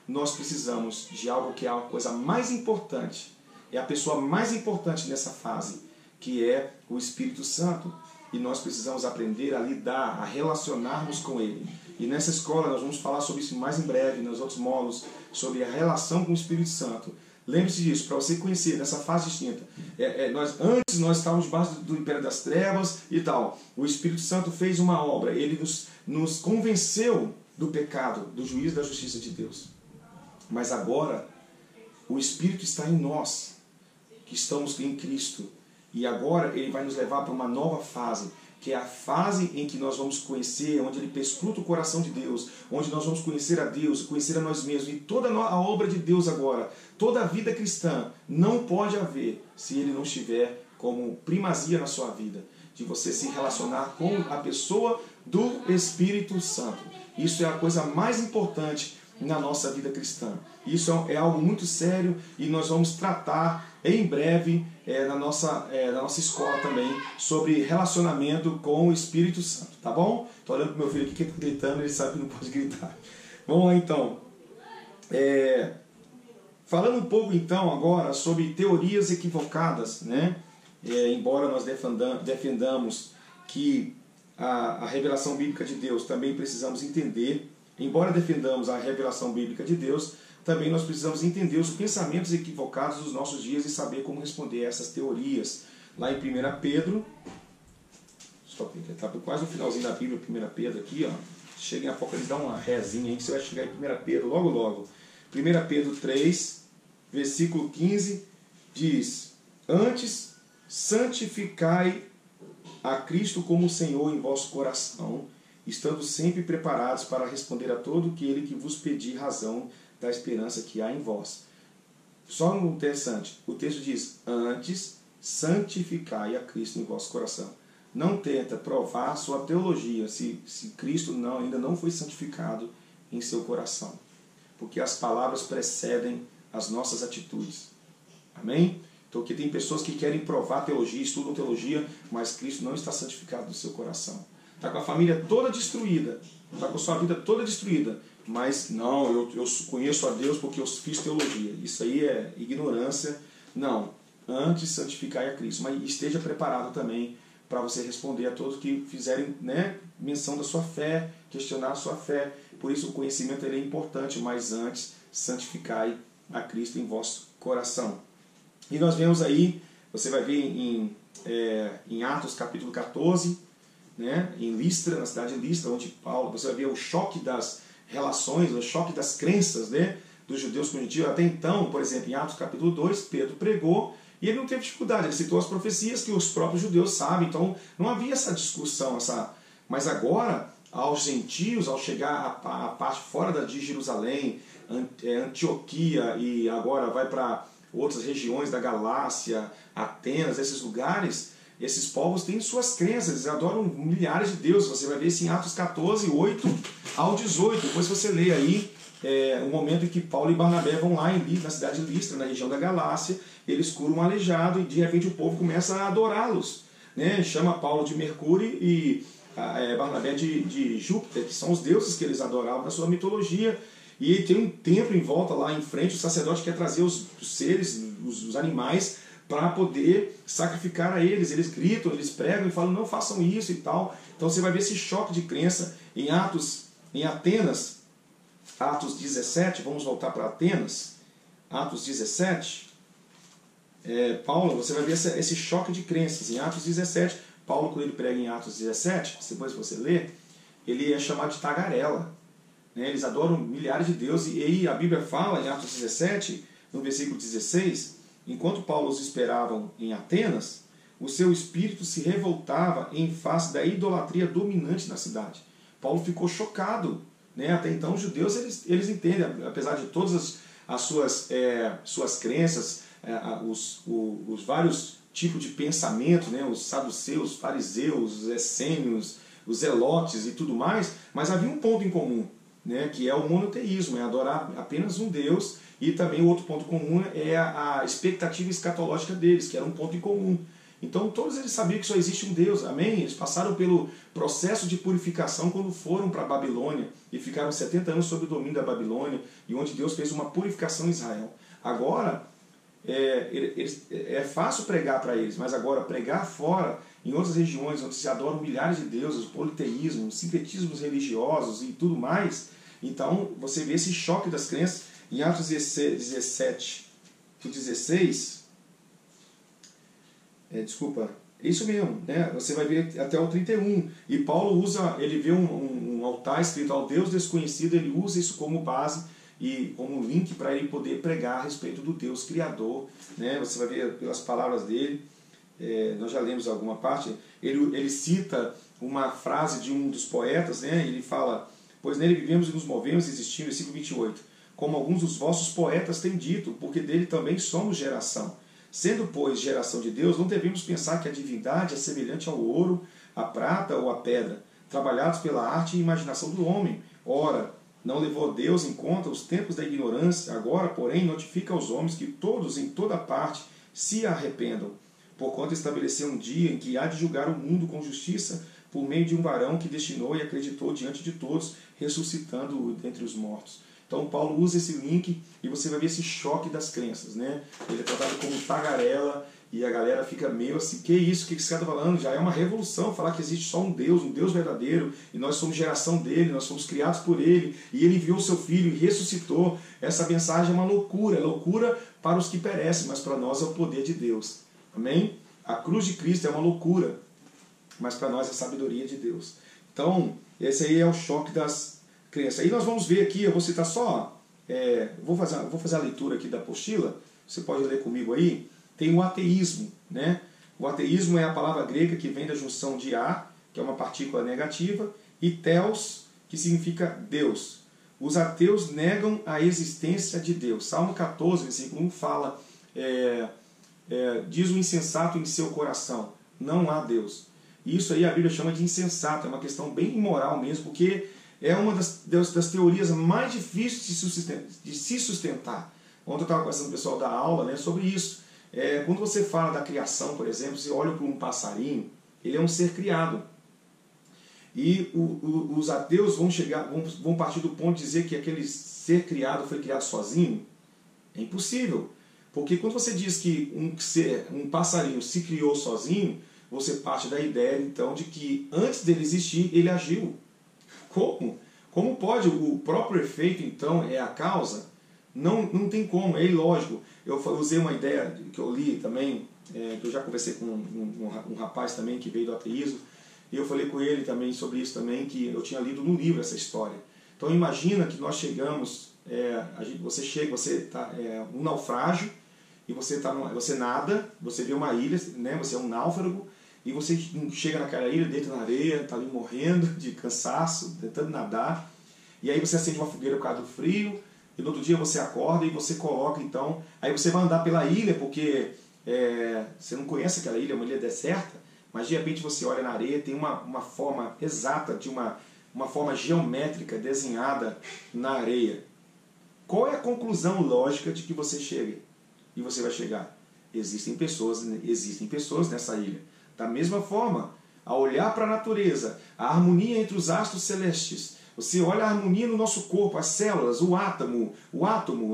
nós precisamos de algo que é a coisa mais importante, é a pessoa mais importante nessa fase, que é o Espírito Santo. E nós precisamos aprender a lidar, a relacionarmos com Ele. E nessa escola nós vamos falar sobre isso mais em breve, nos outros módulos, sobre a relação com o Espírito Santo. Lembre-se disso, para você conhecer, nessa fase distinta. Antes nós estávamos debaixo do império das trevas e tal. O Espírito Santo fez uma obra, ele nos convenceu do pecado, do juízo e da justiça de Deus. Mas agora, o Espírito está em nós, que estamos em Cristo. E agora ele vai nos levar para uma nova fase, que é a fase em que nós vamos conhecer, onde ele perscruta o coração de Deus, onde nós vamos conhecer a Deus, conhecer a nós mesmos. E toda a obra de Deus agora, toda a vida cristã, não pode haver se ele não estiver como primazia na sua vida, de você se relacionar com a pessoa do Espírito Santo. Isso é a coisa mais importante na nossa vida cristã. Isso é algo muito sério e nós vamos tratar em breve na nossa escola também sobre relacionamento com o Espírito Santo, tá bom? Estou olhando para o meu filho aqui que está gritando, ele sabe que não pode gritar. Vamos lá então. Falando um pouco então agora sobre teorias equivocadas, né? Embora nós defendamos que a revelação bíblica de Deus também precisamos entender. Embora defendamos a revelação bíblica de Deus, também nós precisamos entender os pensamentos equivocados dos nossos dias e saber como responder a essas teorias. Lá em 1 Pedro, está quase no finalzinho da Bíblia, 1 Pedro aqui, ó. Chega em Apocalipse, dá uma rezinha aí que você vai chegar em 1 Pedro logo logo. 1 Pedro 3, versículo 15, diz: Antes santificai a Cristo como Senhor em vosso coração, estando sempre preparados para responder a todo aquele que vos pedir razão da esperança que há em vós. Só um interessante, o texto diz: antes santificai a Cristo em vosso coração. Não tenta provar sua teologia se Cristo ainda não foi santificado em seu coração, porque as palavras precedem as nossas atitudes. Amém? Então aqui tem pessoas que querem provar teologia, estudam teologia, mas Cristo não está santificado no seu coração. Está com a família toda destruída, está com a sua vida toda destruída, mas não, eu conheço a Deus porque eu fiz teologia. Isso aí é ignorância. Não, antes santificai a Cristo, mas esteja preparado também para você responder a todos que fizerem, né, menção da sua fé, questionar a sua fé. Por isso o conhecimento ele é importante, mas antes santificai a Cristo em vosso coração. E nós vemos aí, você vai ver em Atos capítulo 14, né, em Listra, na cidade de Listra, onde Paulo, você vai ver o choque das relações, o choque das crenças, né, dos judeus com os gentios. Até então, por exemplo, em Atos capítulo 2, Pedro pregou e ele não teve dificuldade, ele citou as profecias que os próprios judeus sabem, então não havia essa discussão. Mas agora, aos gentios, ao chegar a parte fora de Jerusalém, Antioquia, e agora vai para outras regiões da Galácia, Atenas, esses lugares, esses povos têm suas crenças, eles adoram milhares de deuses. Você vai ver isso em Atos 14, 8 ao 18. Depois você lê aí o momento em que Paulo e Barnabé vão lá na cidade de Listra, na região da Galácia, eles curam um aleijado e de repente o povo começa a adorá-los, né? Chama Paulo de Mercúrio e Barnabé de Júpiter, que são os deuses que eles adoravam na sua mitologia. E tem um templo em volta lá em frente, o sacerdote quer trazer os seres, os animais, para poder sacrificar a eles. Eles gritam, eles pregam e falam: não façam isso e tal. Então você vai ver esse choque de crença em Atenas, Atos 17, vamos voltar para Atenas, Atos 17, Paulo, você vai ver esse choque de crenças. Em Atos 17, Paulo, quando ele prega em Atos 17, depois você lê, ele é chamado de tagarela. Eles adoram milhares de deuses, e aí a Bíblia fala em Atos 17, no versículo 16, enquanto Paulo os esperavam em Atenas, o seu espírito se revoltava em face da idolatria dominante na cidade. Paulo ficou chocado. Né? Até então os judeus eles entendem, apesar de todas as suas crenças, os vários tipos de pensamento, né? Os saduceus, os fariseus, os essênios, os zelotes e tudo mais, mas havia um ponto em comum, né? Que é o monoteísmo, é adorar apenas um Deus, e também o outro ponto comum é a expectativa escatológica deles, que era um ponto em comum. Então todos eles sabiam que só existe um Deus, amém? Eles passaram pelo processo de purificação quando foram para a Babilônia e ficaram 70 anos sob o domínio da Babilônia, e onde Deus fez uma purificação em Israel. Agora, é fácil pregar para eles, mas agora pregar fora, em outras regiões onde se adoram milhares de deuses, politeísmo, sincretismos religiosos e tudo mais, então você vê esse choque das crenças em Atos 17 e 16. Isso mesmo, né? Você vai ver até o 31. E Paulo ele vê um altar escrito ao Deus desconhecido, ele usa isso como base e como link para ele poder pregar a respeito do Deus Criador. Né? Você vai ver pelas palavras dele, nós já lemos alguma parte, ele cita uma frase de um dos poetas, né? Ele fala: pois nele vivemos e nos movemos e existimos, versículo 28, como alguns dos vossos poetas têm dito, porque dele também somos geração. Sendo, pois, geração de Deus, não devemos pensar que a divindade é semelhante ao ouro, à prata ou à pedra, trabalhados pela arte e imaginação do homem. Ora, não levou Deus em conta os tempos da ignorância, agora, porém, notifica aos homens que todos, em toda parte, se arrependam, porquanto estabeleceu um dia em que há de julgar o mundo com justiça, por meio de um varão que destinou e acreditou diante de todos, ressuscitando dentre os mortos. Então Paulo usa esse link e você vai ver esse choque das crenças, né? Ele é tratado como tagarela e a galera fica meio assim: que isso, que esse cara está falando? Já é uma revolução falar que existe só um Deus verdadeiro, e nós somos geração dele, nós somos criados por ele, e ele enviou o seu filho e ressuscitou. Essa mensagem é uma loucura, é loucura para os que perecem, mas para nós é o poder de Deus. Amém? A cruz de Cristo é uma loucura, mas para nós é a sabedoria de Deus. Então, esse aí é o choque das crenças. Aí nós vamos ver aqui, eu vou citar só, vou fazer a leitura aqui da apostila, você pode ler comigo aí. Tem o ateísmo, né? O ateísmo é a palavra grega que vem da junção de a, que é uma partícula negativa, e theos, que significa Deus. Os ateus negam a existência de Deus. Salmo 14, versículo 1 fala, diz o insensato em seu coração: não há Deus. Isso aí a Bíblia chama de insensato, é uma questão bem imoral mesmo, porque é uma das teorias mais difíceis de se sustentar. Ontem eu estava conversando com o pessoal da aula, né, sobre isso. Quando você fala da criação, por exemplo, você olha para um passarinho, ele é um ser criado. E os ateus vão partir do ponto de dizer que aquele ser criado foi criado sozinho. É impossível. Porque quando você diz que um passarinho se criou sozinho, você parte da ideia, então, de que antes dele existir, ele agiu. Como? Como pode? O próprio efeito, então, é a causa? Não tem como, é ilógico. Eu usei uma ideia que eu li também, que eu já conversei com um rapaz também que veio do ateísmo, e eu falei com ele também sobre isso também, que eu tinha lido no livro essa história. Então imagina que nós chegamos, você está um naufrágio, e você nada, você vê uma ilha, né, você é um náufrago, e você chega naquela ilha, deita na areia, está ali morrendo de cansaço, tentando nadar, e aí você acende uma fogueira por causa do frio, e no outro dia você acorda e você coloca, então, aí você vai andar pela ilha, porque você não conhece aquela ilha, é uma ilha deserta, mas de repente você olha na areia, tem uma forma exata, de uma forma geométrica desenhada na areia. Qual é a conclusão lógica de que você chega? E você vai chegar: existem pessoas nessa ilha. Da mesma forma, ao olhar para a natureza, a harmonia entre os astros celestes, você olha a harmonia no nosso corpo, as células, o átomo,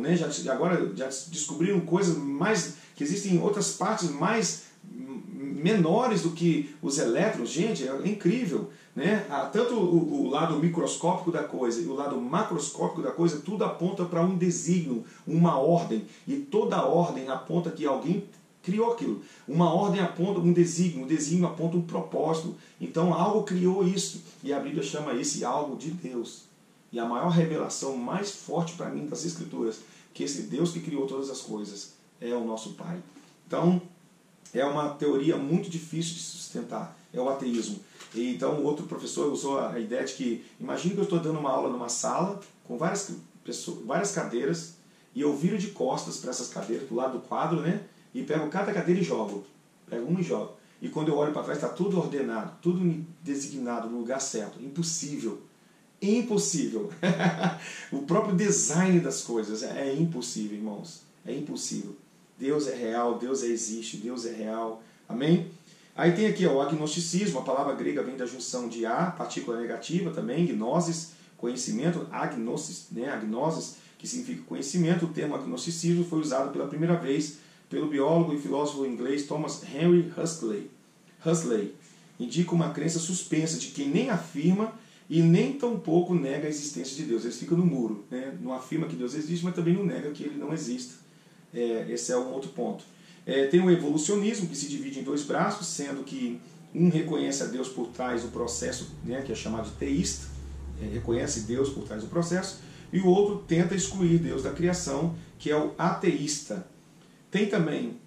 né? Agora já descobriram coisas mais, que existem em outras partes mais menores do que os elétrons. Gente, é incrível, né? Tanto o lado microscópico da coisa e o lado macroscópico da coisa, tudo aponta para um desígnio, uma ordem, e toda ordem aponta que alguém criou aquilo. Uma ordem aponta um desígnio aponta um propósito. Então algo criou isso, e a Bíblia chama esse algo de Deus. E a maior revelação mais forte para mim das Escrituras, que esse Deus que criou todas as coisas é o nosso Pai. Então, é uma teoria muito difícil de sustentar, é o ateísmo. E então, outro professor usou a ideia de que, imagine que eu estou dando uma aula numa sala com várias pessoas, várias cadeiras, e eu viro de costas para essas cadeiras, do lado do quadro, né? E pego cada cadeira e jogo. Pego uma e jogo. E quando eu olho para trás, está tudo ordenado, tudo designado no lugar certo. Impossível. Impossível. O próprio design das coisas é impossível, irmãos. É impossível. Deus é real, Deus existe, Deus é real. Amém? Aí tem aqui o agnosticismo, a palavra grega vem da junção de a, partícula negativa também, gnosis, conhecimento, agnosis, né? Agnosis, que significa conhecimento. O termo agnosticismo foi usado pela primeira vez pelo biólogo e filósofo inglês Thomas Henry Huxley. Huxley indica uma crença suspensa de quem nem afirma e nem tampouco nega a existência de Deus. Eles ficam no muro, né? Não afirma que Deus existe, mas também não nega que ele não exista. Esse é um outro ponto. Tem o evolucionismo, que se divide em dois braços, sendo que um reconhece a Deus por trás do processo, né, que é chamado de teísta, reconhece Deus por trás do processo, e o outro tenta excluir Deus da criação, que é o ateísta. Tem também,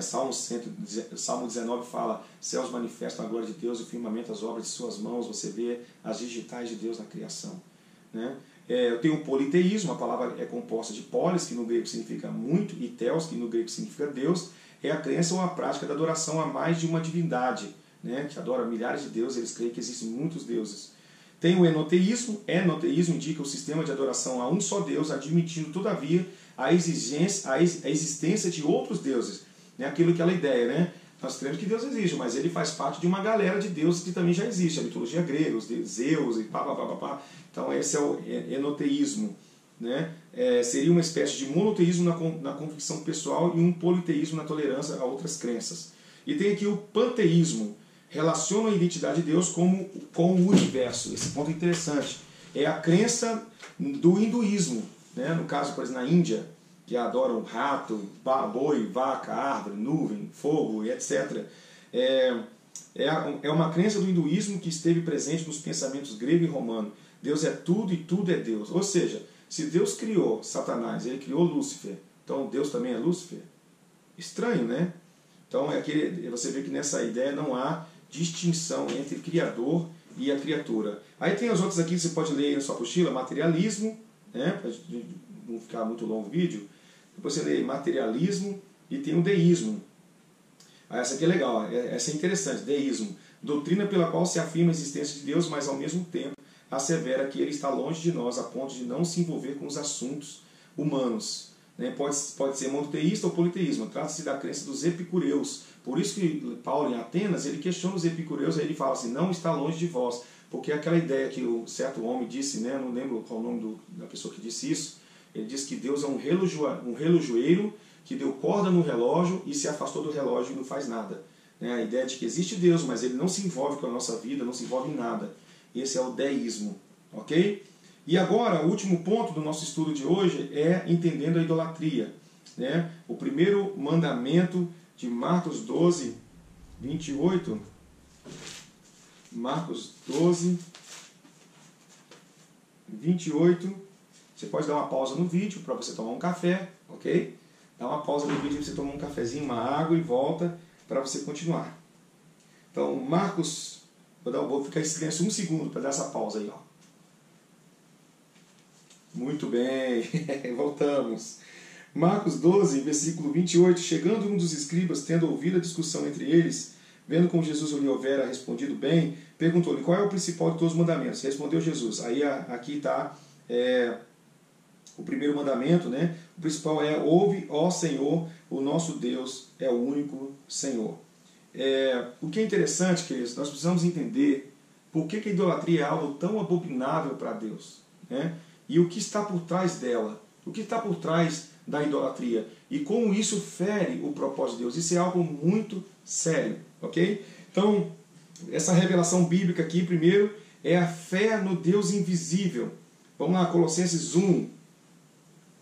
Salmo 19 fala: céus manifestam a glória de Deus, o firmamento as obras de suas mãos, você vê as digitais de Deus na criação. Né? Tem o politeísmo, a palavra é composta de polis, que no grego significa muito, e theos, que no grego significa Deus. É a crença ou a prática da adoração a mais de uma divindade, né? Que adora milhares de deuses, eles creem que existem muitos deuses. Tem o enoteísmo. Enoteísmo indica o sistema de adoração a um só Deus, admitindo, todavia, a existência de outros deuses. Né? Aquela ideia, né? Nós cremos que Deus existe, mas ele faz parte de uma galera de deuses que também já existe, a mitologia grega, os Zeus e pá. Então esse é o enoteísmo. Né? Seria uma espécie de monoteísmo na convicção pessoal e um politeísmo na tolerância a outras crenças. E tem aqui o panteísmo. Relaciona a identidade de Deus com o universo. Esse ponto é interessante. É a crença do hinduísmo. Né? No caso, por exemplo, na Índia, que adoram rato, boi, vaca, árvore, nuvem, fogo, etc. É uma crença do hinduísmo que esteve presente nos pensamentos grego e romano. Deus é tudo e tudo é Deus. Ou seja, se Deus criou Satanás, ele criou Lúcifer, então Deus também é Lúcifer? Estranho, né? Então você vê que nessa ideia não há distinção entre Criador e a criatura. Aí tem as outras aqui que você pode ler aí na sua apostila: materialismo, né? Para não ficar muito longo o vídeo. Depois você lê materialismo e tem o deísmo. Essa aqui é legal, essa é interessante. Deísmo, doutrina pela qual se afirma a existência de Deus, mas ao mesmo tempo assevera que ele está longe de nós a ponto de não se envolver com os assuntos humanos. Né? Pode ser monoteísta ou politeísmo. Trata-se da crença dos epicureus. Por isso que Paulo, em Atenas, ele questiona os epicureus, aí ele fala assim: não está longe de vós. Porque aquela ideia que um certo homem disse, né? Não lembro qual o nome da pessoa que disse isso, ele disse que Deus é um relojoeiro que deu corda no relógio e se afastou do relógio e não faz nada. Né? A ideia de que existe Deus, mas ele não se envolve com a nossa vida, não se envolve em nada. Esse é o deísmo. Ok? E agora, o último ponto do nosso estudo de hoje é entendendo a idolatria. Né? O primeiro mandamento de Marcos 12, 28. Marcos 12, 28. Você pode dar uma pausa no vídeo para você tomar um café, ok? Dá uma pausa no vídeo para você tomar um cafezinho, uma água e volta para você continuar. Então, Marcos, vou ficar em silêncio 1 segundo para dar essa pausa aí. Ó. Muito bem, voltamos. Marcos 12, versículo 28. Chegando um dos escribas, tendo ouvido a discussão entre eles, vendo como Jesus lhe houvera respondido bem, perguntou-lhe: qual é o principal de todos os mandamentos? Respondeu Jesus. Aí aqui está o primeiro mandamento, né? O principal é: ouve, ó Senhor, o nosso Deus é o único Senhor. O que é interessante, queridos, nós precisamos entender por que a idolatria é algo tão abominável para Deus, né? E o que está por trás dela, o que está por trás da idolatria e como isso fere o propósito de Deus. Isso é algo muito sério, ok? Então, essa revelação bíblica aqui, primeiro, é a fé no Deus invisível. Vamos lá, Colossenses 1.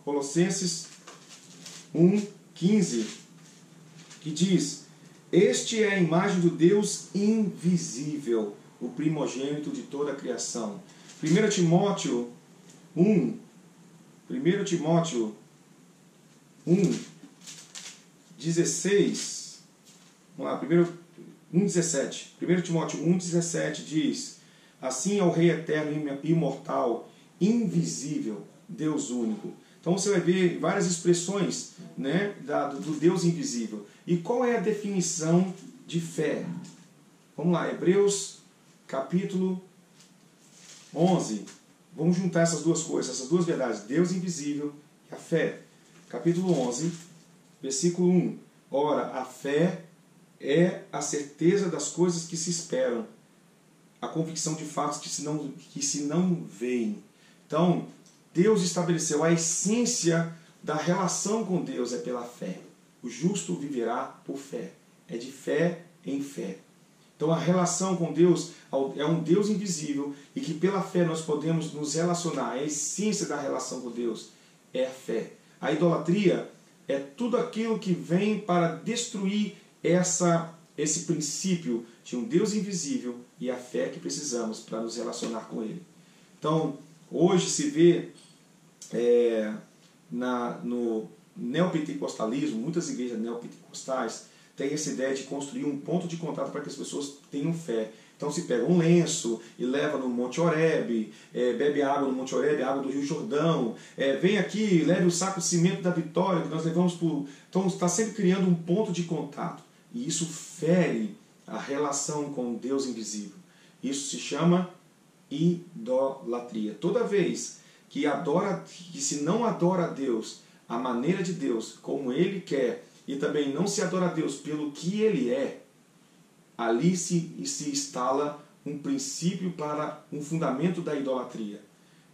Colossenses 1:15, que diz: este é a imagem do Deus invisível, o primogênito de toda a criação. 1 Timóteo 1, 16, Vamos lá, 1,17. 1 Timóteo 1,17 diz: assim é o Rei eterno, imortal, invisível, Deus único. Então você vai ver várias expressões, né, do Deus invisível. E qual é a definição de fé? Vamos lá, Hebreus capítulo 11. Vamos juntar essas duas coisas, essas duas verdades, Deus invisível e a fé. Capítulo 11, versículo 1. Ora, a fé é a certeza das coisas que se esperam, a convicção de fatos que se não veem. Então, Deus estabeleceu a essência da relação com Deus é pela fé. O justo viverá por fé. É de fé em fé. Então a relação com Deus é um Deus invisível e que pela fé nós podemos nos relacionar. A essência da relação com Deus é a fé. A idolatria é tudo aquilo que vem para destruir esse princípio de um Deus invisível e a fé que precisamos para nos relacionar com Ele. Então, hoje se vê no neopentecostalismo, muitas igrejas neopentecostais têm essa ideia de construir um ponto de contato para que as pessoas tenham fé. Então se pega um lenço e leva no Monte Horebe, bebe água no Monte Horebe, água do Rio Jordão, vem aqui, leve o saco de cimento da vitória que nós levamos por... Então está sempre criando um ponto de contato. E isso fere a relação com o Deus invisível. Isso se chama idolatria. Toda vez que se não adora a Deus, a maneira de Deus, como Ele quer, e também não se adora a Deus pelo que Ele é, ali se instala um princípio para um fundamento da idolatria.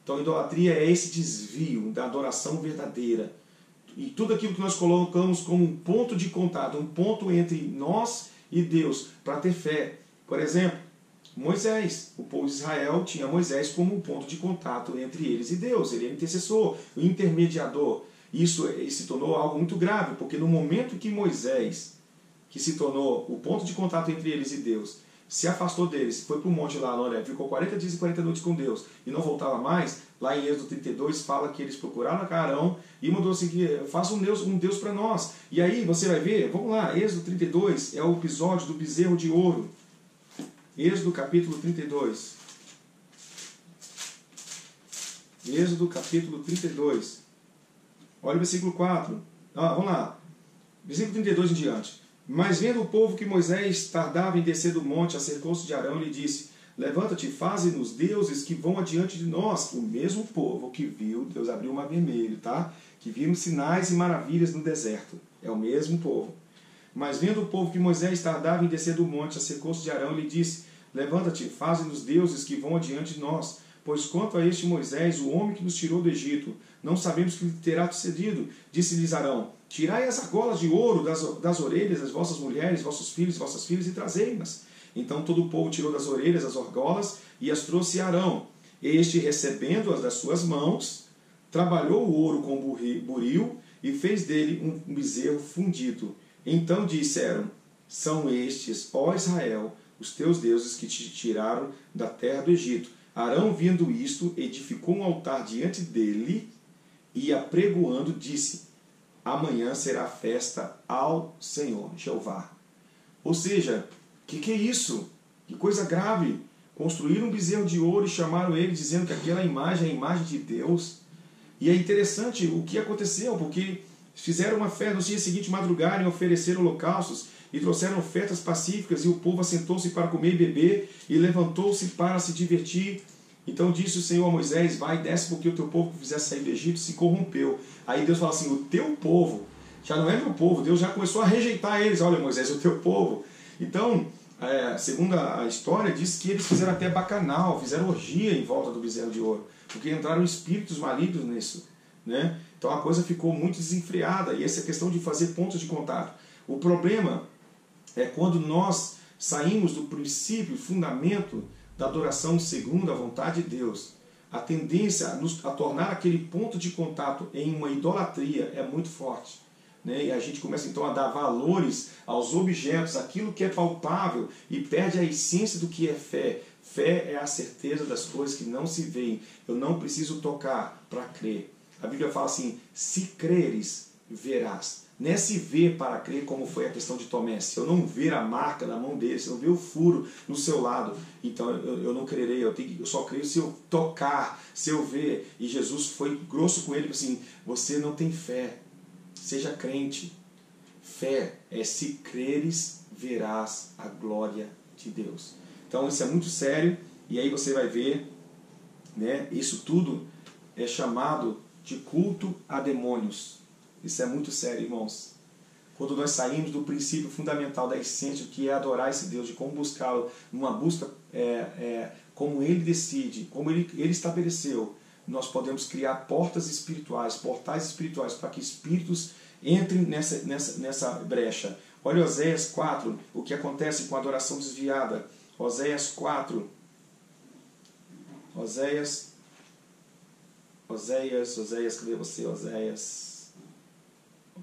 Então a idolatria é esse desvio da adoração verdadeira. E tudo aquilo que nós colocamos como um ponto de contato, um ponto entre nós e Deus, para ter fé. Por exemplo, Moisés, o povo de Israel tinha Moisés como um ponto de contato entre eles e Deus. Ele é intercessor, o intermediador. Isso se tornou algo muito grave, porque no momento que Moisés, que se tornou o ponto de contato entre eles e Deus, se afastou deles, foi para o monte lá, Horebe, ficou 40 dias e 40 noites com Deus e não voltava mais, lá em Êxodo 32 fala que eles procuraram Arão e mandou assim, faça um Deus para nós. E aí você vai ver, vamos lá, Êxodo 32 é o episódio do bezerro de ouro. Êxodo capítulo 32. Êxodo capítulo 32. Olha o versículo 4. Vamos lá. Versículo 32 em diante. Mas vendo o povo que Moisés tardava em descer do monte, acercou-se de Arão e lhe disse: levanta-te, faze-nos deuses que vão adiante de nós. O mesmo povo que viu, Deus abriu o mar vermelho, tá? Que viram sinais e maravilhas no deserto. É o mesmo povo. Mas vendo o povo que Moisés tardava em descer do monte, acercou-se de Arão e lhe disse: levanta-te, faze-nos deuses que vão adiante de nós. Pois quanto a este Moisés, o homem que nos tirou do Egito, não sabemos que lhe terá sucedido. Disse-lhes Arão: tirai as argolas de ouro das orelhas das vossas mulheres, vossos filhos e vossas filhas, e trazei-nas. Então todo o povo tirou das orelhas as argolas e as trouxe a Arão. Este, recebendo-as das suas mãos, trabalhou o ouro com buril e fez dele um bezerro fundido. Então disseram: são estes, ó Israel, os teus deuses que te tiraram da terra do Egito. Arão, vendo isto, edificou um altar diante dele e, apregoando, disse: amanhã será festa ao Senhor, Jeová. Ou seja, o que é isso? Que coisa grave! Construíram um bezerro de ouro e chamaram ele, dizendo que aquela imagem é a imagem de Deus. E é interessante o que aconteceu, porque fizeram uma festa, no dia seguinte madrugaram e ofereceram holocaustos, e trouxeram ofertas pacíficas, e o povo assentou-se para comer e beber, e levantou-se para se divertir. Então disse o Senhor a Moisés: vai, desce, porque o teu povo que fizesse sair do Egito se corrompeu. Aí Deus fala assim: o teu povo, já não é meu povo, Deus já começou a rejeitar eles. Olha, Moisés, o teu povo. Então, segundo a história, diz que eles fizeram até bacanal, fizeram orgia em volta do bezerro de ouro, porque entraram espíritos malignos nisso, né? Então a coisa ficou muito desenfreada, e essa questão de fazer pontos de contato. O problema é quando nós saímos do princípio, fundamento da adoração segundo a vontade de Deus. A tendência a tornar aquele ponto de contato em uma idolatria é muito forte, né? E a gente começa então a dar valores aos objetos, aquilo que é palpável, e perde a essência do que é fé. Fé é a certeza das coisas que não se veem. Eu não preciso tocar para crer. A Bíblia fala assim: se creres, verás. Não é se ver para crer, como foi a questão de Tomé. Se eu não ver a marca na mão dele, se eu não ver o furo no seu lado, então eu não crerei. Eu só creio se eu tocar, se eu ver. E Jesus foi grosso com ele, assim, você não tem fé. Seja crente. Fé é se creres, verás a glória de Deus. Então isso é muito sério, e aí você vai ver, né, isso tudo é chamado de culto a demônios. Isso é muito sério, irmãos. Quando nós saímos do princípio fundamental da essência, que é adorar esse Deus, de como buscá-lo, numa busca como Ele decide, como Ele estabeleceu, nós podemos criar portais espirituais para que espíritos entrem nessa brecha. Olha Oséias 4, o que acontece com a adoração desviada. Oséias 4. Oséias, cadê você, Oséias?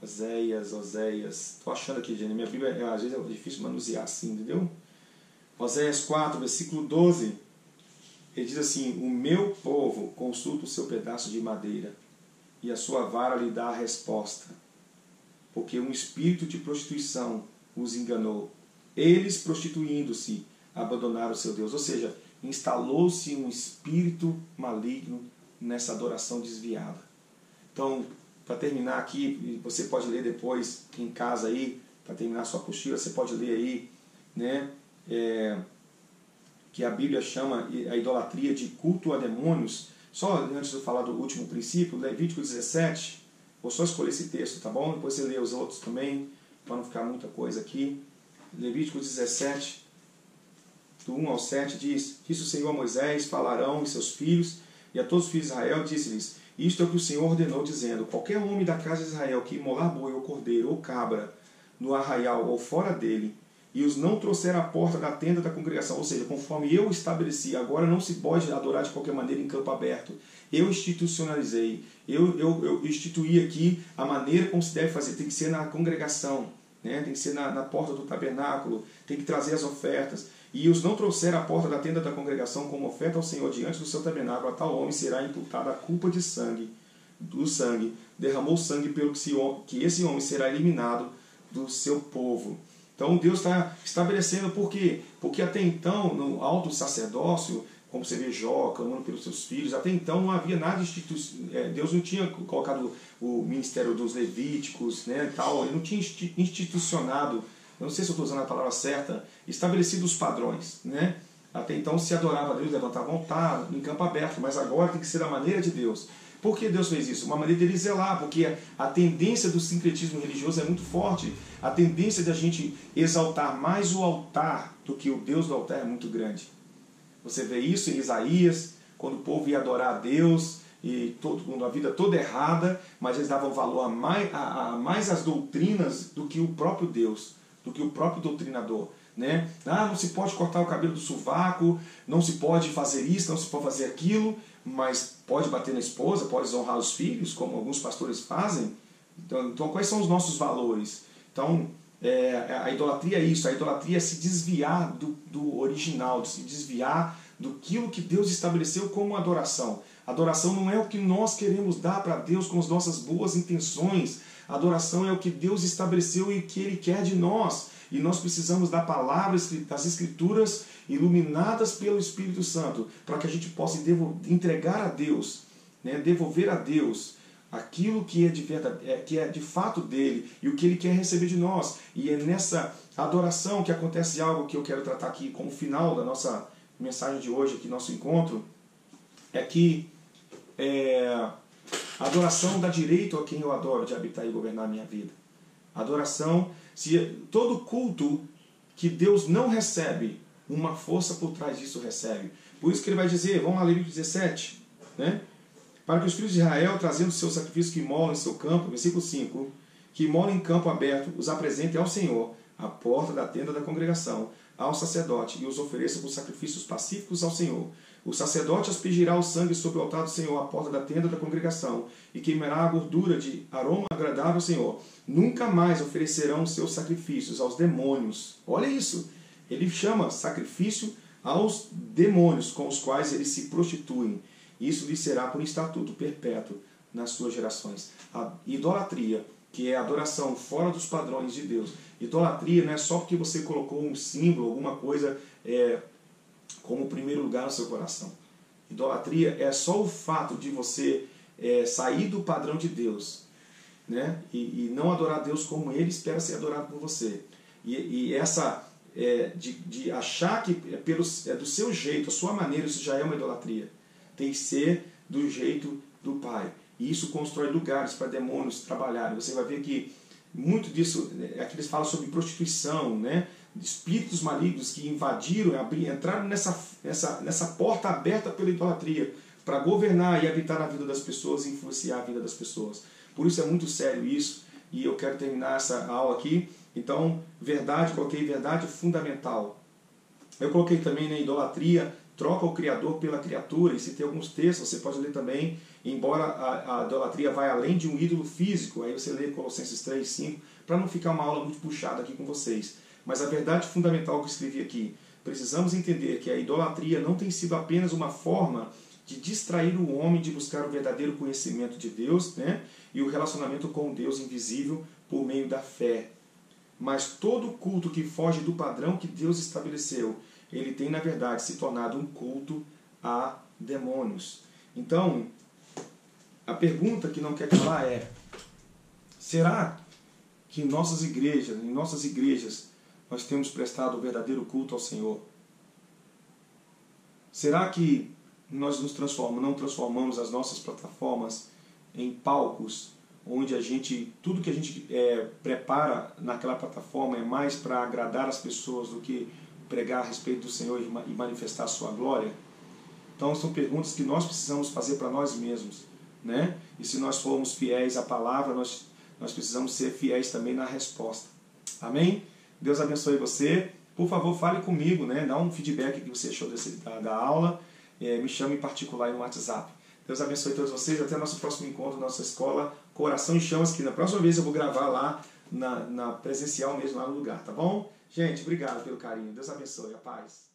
Estou achando aqui, gente, minha Bíblia às vezes é difícil manusear assim, entendeu? Oséias 4, versículo 12, ele diz assim: o meu povo consulta o seu pedaço de madeira, e a sua vara lhe dá a resposta, porque um espírito de prostituição os enganou. Eles, prostituindo-se, abandonaram o seu Deus. Ou seja, instalou-se um espírito maligno nessa adoração desviada. Então, para terminar aqui, você pode ler depois em casa aí, para terminar sua apostila, você pode ler aí, né, que a Bíblia chama a idolatria de culto a demônios. Só antes de eu falar do último princípio, Levítico 17, vou só escolher esse texto, tá bom? Depois você lê os outros também, para não ficar muita coisa aqui. Levítico 17, do 1 ao 7, diz: disse o Senhor a Moisés: falarão e seus filhos, e a todos os filhos de Israel, disse-lhes: isto é o que o Senhor ordenou, dizendo: qualquer homem da casa de Israel que imolar boi ou cordeiro ou cabra no arraial ou fora dele, e os não trouxer à porta da tenda da congregação, ou seja, conforme eu estabeleci, agora não se pode adorar de qualquer maneira em campo aberto. Eu institucionalizei, eu instituí aqui a maneira como se deve fazer. Tem que ser na congregação, né? Tem que ser na porta do tabernáculo, tem que trazer as ofertas. E os não trouxer à porta da tenda da congregação como oferta ao Senhor diante do seu tabernáculo, a tal homem será imputada a culpa de sangue, do sangue, derramou sangue pelo que esse homem será eliminado do seu povo. Então Deus está estabelecendo, por quê? Porque até então, no alto sacerdócio, como você vê Jó clamando pelos seus filhos, até então não havia nada Deus não tinha colocado o ministério dos levíticos, né, tal, ele não tinha institucionado, eu não sei se eu estou usando a palavra certa, estabelecido os padrões, né? Até então se adorava a Deus, levantava um altar em campo aberto, mas agora tem que ser da maneira de Deus. Por que Deus fez isso? Uma maneira dele zelar, porque a tendência do sincretismo religioso é muito forte. A tendência de a gente exaltar mais o altar do que o Deus do altar é muito grande. Você vê isso em Isaías, quando o povo ia adorar a Deus, e com a vida toda errada, mas eles davam valor a mais às doutrinas do que o próprio Deus, do que o próprio doutrinador. Né? Não se pode cortar o cabelo do sovaco, não se pode fazer isso, não se pode fazer aquilo, mas pode bater na esposa, pode desonrar os filhos, como alguns pastores fazem. Então quais são os nossos valores? Então, a idolatria é isso, a idolatria é se desviar do original, de se desviar daquilo que Deus estabeleceu como adoração. Adoração não é o que nós queremos dar para Deus com as nossas boas intenções. Adoração é o que Deus estabeleceu e que Ele quer de nós. E nós precisamos da palavra, das Escrituras iluminadas pelo Espírito Santo, para que a gente possa entregar a Deus, né, devolver a Deus aquilo que é de verdade, que é de fato dele e o que ele quer receber de nós. E é nessa adoração que acontece algo que eu quero tratar aqui como final da nossa mensagem de hoje, aqui nosso encontro, é que a adoração dá direito a quem eu adoro de habitar e governar a minha vida. A adoração, se todo culto que Deus não recebe, uma força por trás disso recebe. Por isso que ele vai dizer, vamos lá, Levítico 17, né? Para que os filhos de Israel, trazendo o seu sacrifício que imolam em seu campo, versículo 5, que imolam em campo aberto, os apresentem ao Senhor, à porta da tenda da congregação, ao sacerdote, e os ofereçam por sacrifícios pacíficos ao Senhor. O sacerdote aspergirá o sangue sobre o altar do Senhor, à porta da tenda da congregação, e queimará a gordura de aroma agradável ao Senhor. Nunca mais oferecerão seus sacrifícios aos demônios. Olha isso! Ele chama sacrifício aos demônios com os quais eles se prostituem. Isso lhe será por estatuto perpétuo nas suas gerações. A idolatria que é adoração fora dos padrões de Deus. Idolatria não é só porque você colocou um símbolo, alguma coisa como primeiro lugar no seu coração. Idolatria é só o fato de você sair do padrão de Deus, né? E não adorar Deus como Ele espera ser adorado por você. E essa de achar que do seu jeito, a sua maneira, isso já é uma idolatria. Tem que ser do jeito do Pai. E isso constrói lugares para demônios trabalharem. Você vai ver que muito disso, aqui eles falam sobre prostituição, né? Espíritos malignos que invadiram, entraram nessa porta aberta pela idolatria para governar e habitar na vida das pessoas e influenciar a vida das pessoas. Por isso é muito sério isso, e eu quero terminar essa aula aqui. Então, coloquei verdade fundamental. Eu coloquei também na idolatria, troca o Criador pela criatura, e citei alguns textos, você pode ler também, embora a idolatria vai além de um ídolo físico, aí você lê Colossenses 3, 5, para não ficar uma aula muito puxada aqui com vocês. Mas a verdade fundamental que eu escrevi aqui, precisamos entender que a idolatria não tem sido apenas uma forma de distrair o homem de buscar o verdadeiro conhecimento de Deus, né? E o relacionamento com o Deus invisível por meio da fé. Mas todo culto que foge do padrão que Deus estabeleceu, ele tem, na verdade, se tornado um culto a demônios. Então, a pergunta que não quer calar é: será que em nossas igrejas, nós temos prestado o verdadeiro culto ao Senhor? Será que nós não transformamos as nossas plataformas em palcos onde tudo que a gente prepara naquela plataforma é mais para agradar as pessoas do que pregar a respeito do Senhor e manifestar a sua glória? Então são perguntas que nós precisamos fazer para nós mesmos, né? E se nós formos fiéis à palavra, nós precisamos ser fiéis também na resposta. Amém? Deus abençoe você. Por favor, fale comigo, né? Dá um feedback que você achou da aula. Me chame em particular aí no WhatsApp. Deus abençoe todos vocês. Até o nosso próximo encontro na nossa escola Coração em Chamas, que na próxima vez eu vou gravar lá na presencial mesmo, lá no lugar, tá bom? Gente, obrigado pelo carinho. Deus abençoe. A paz.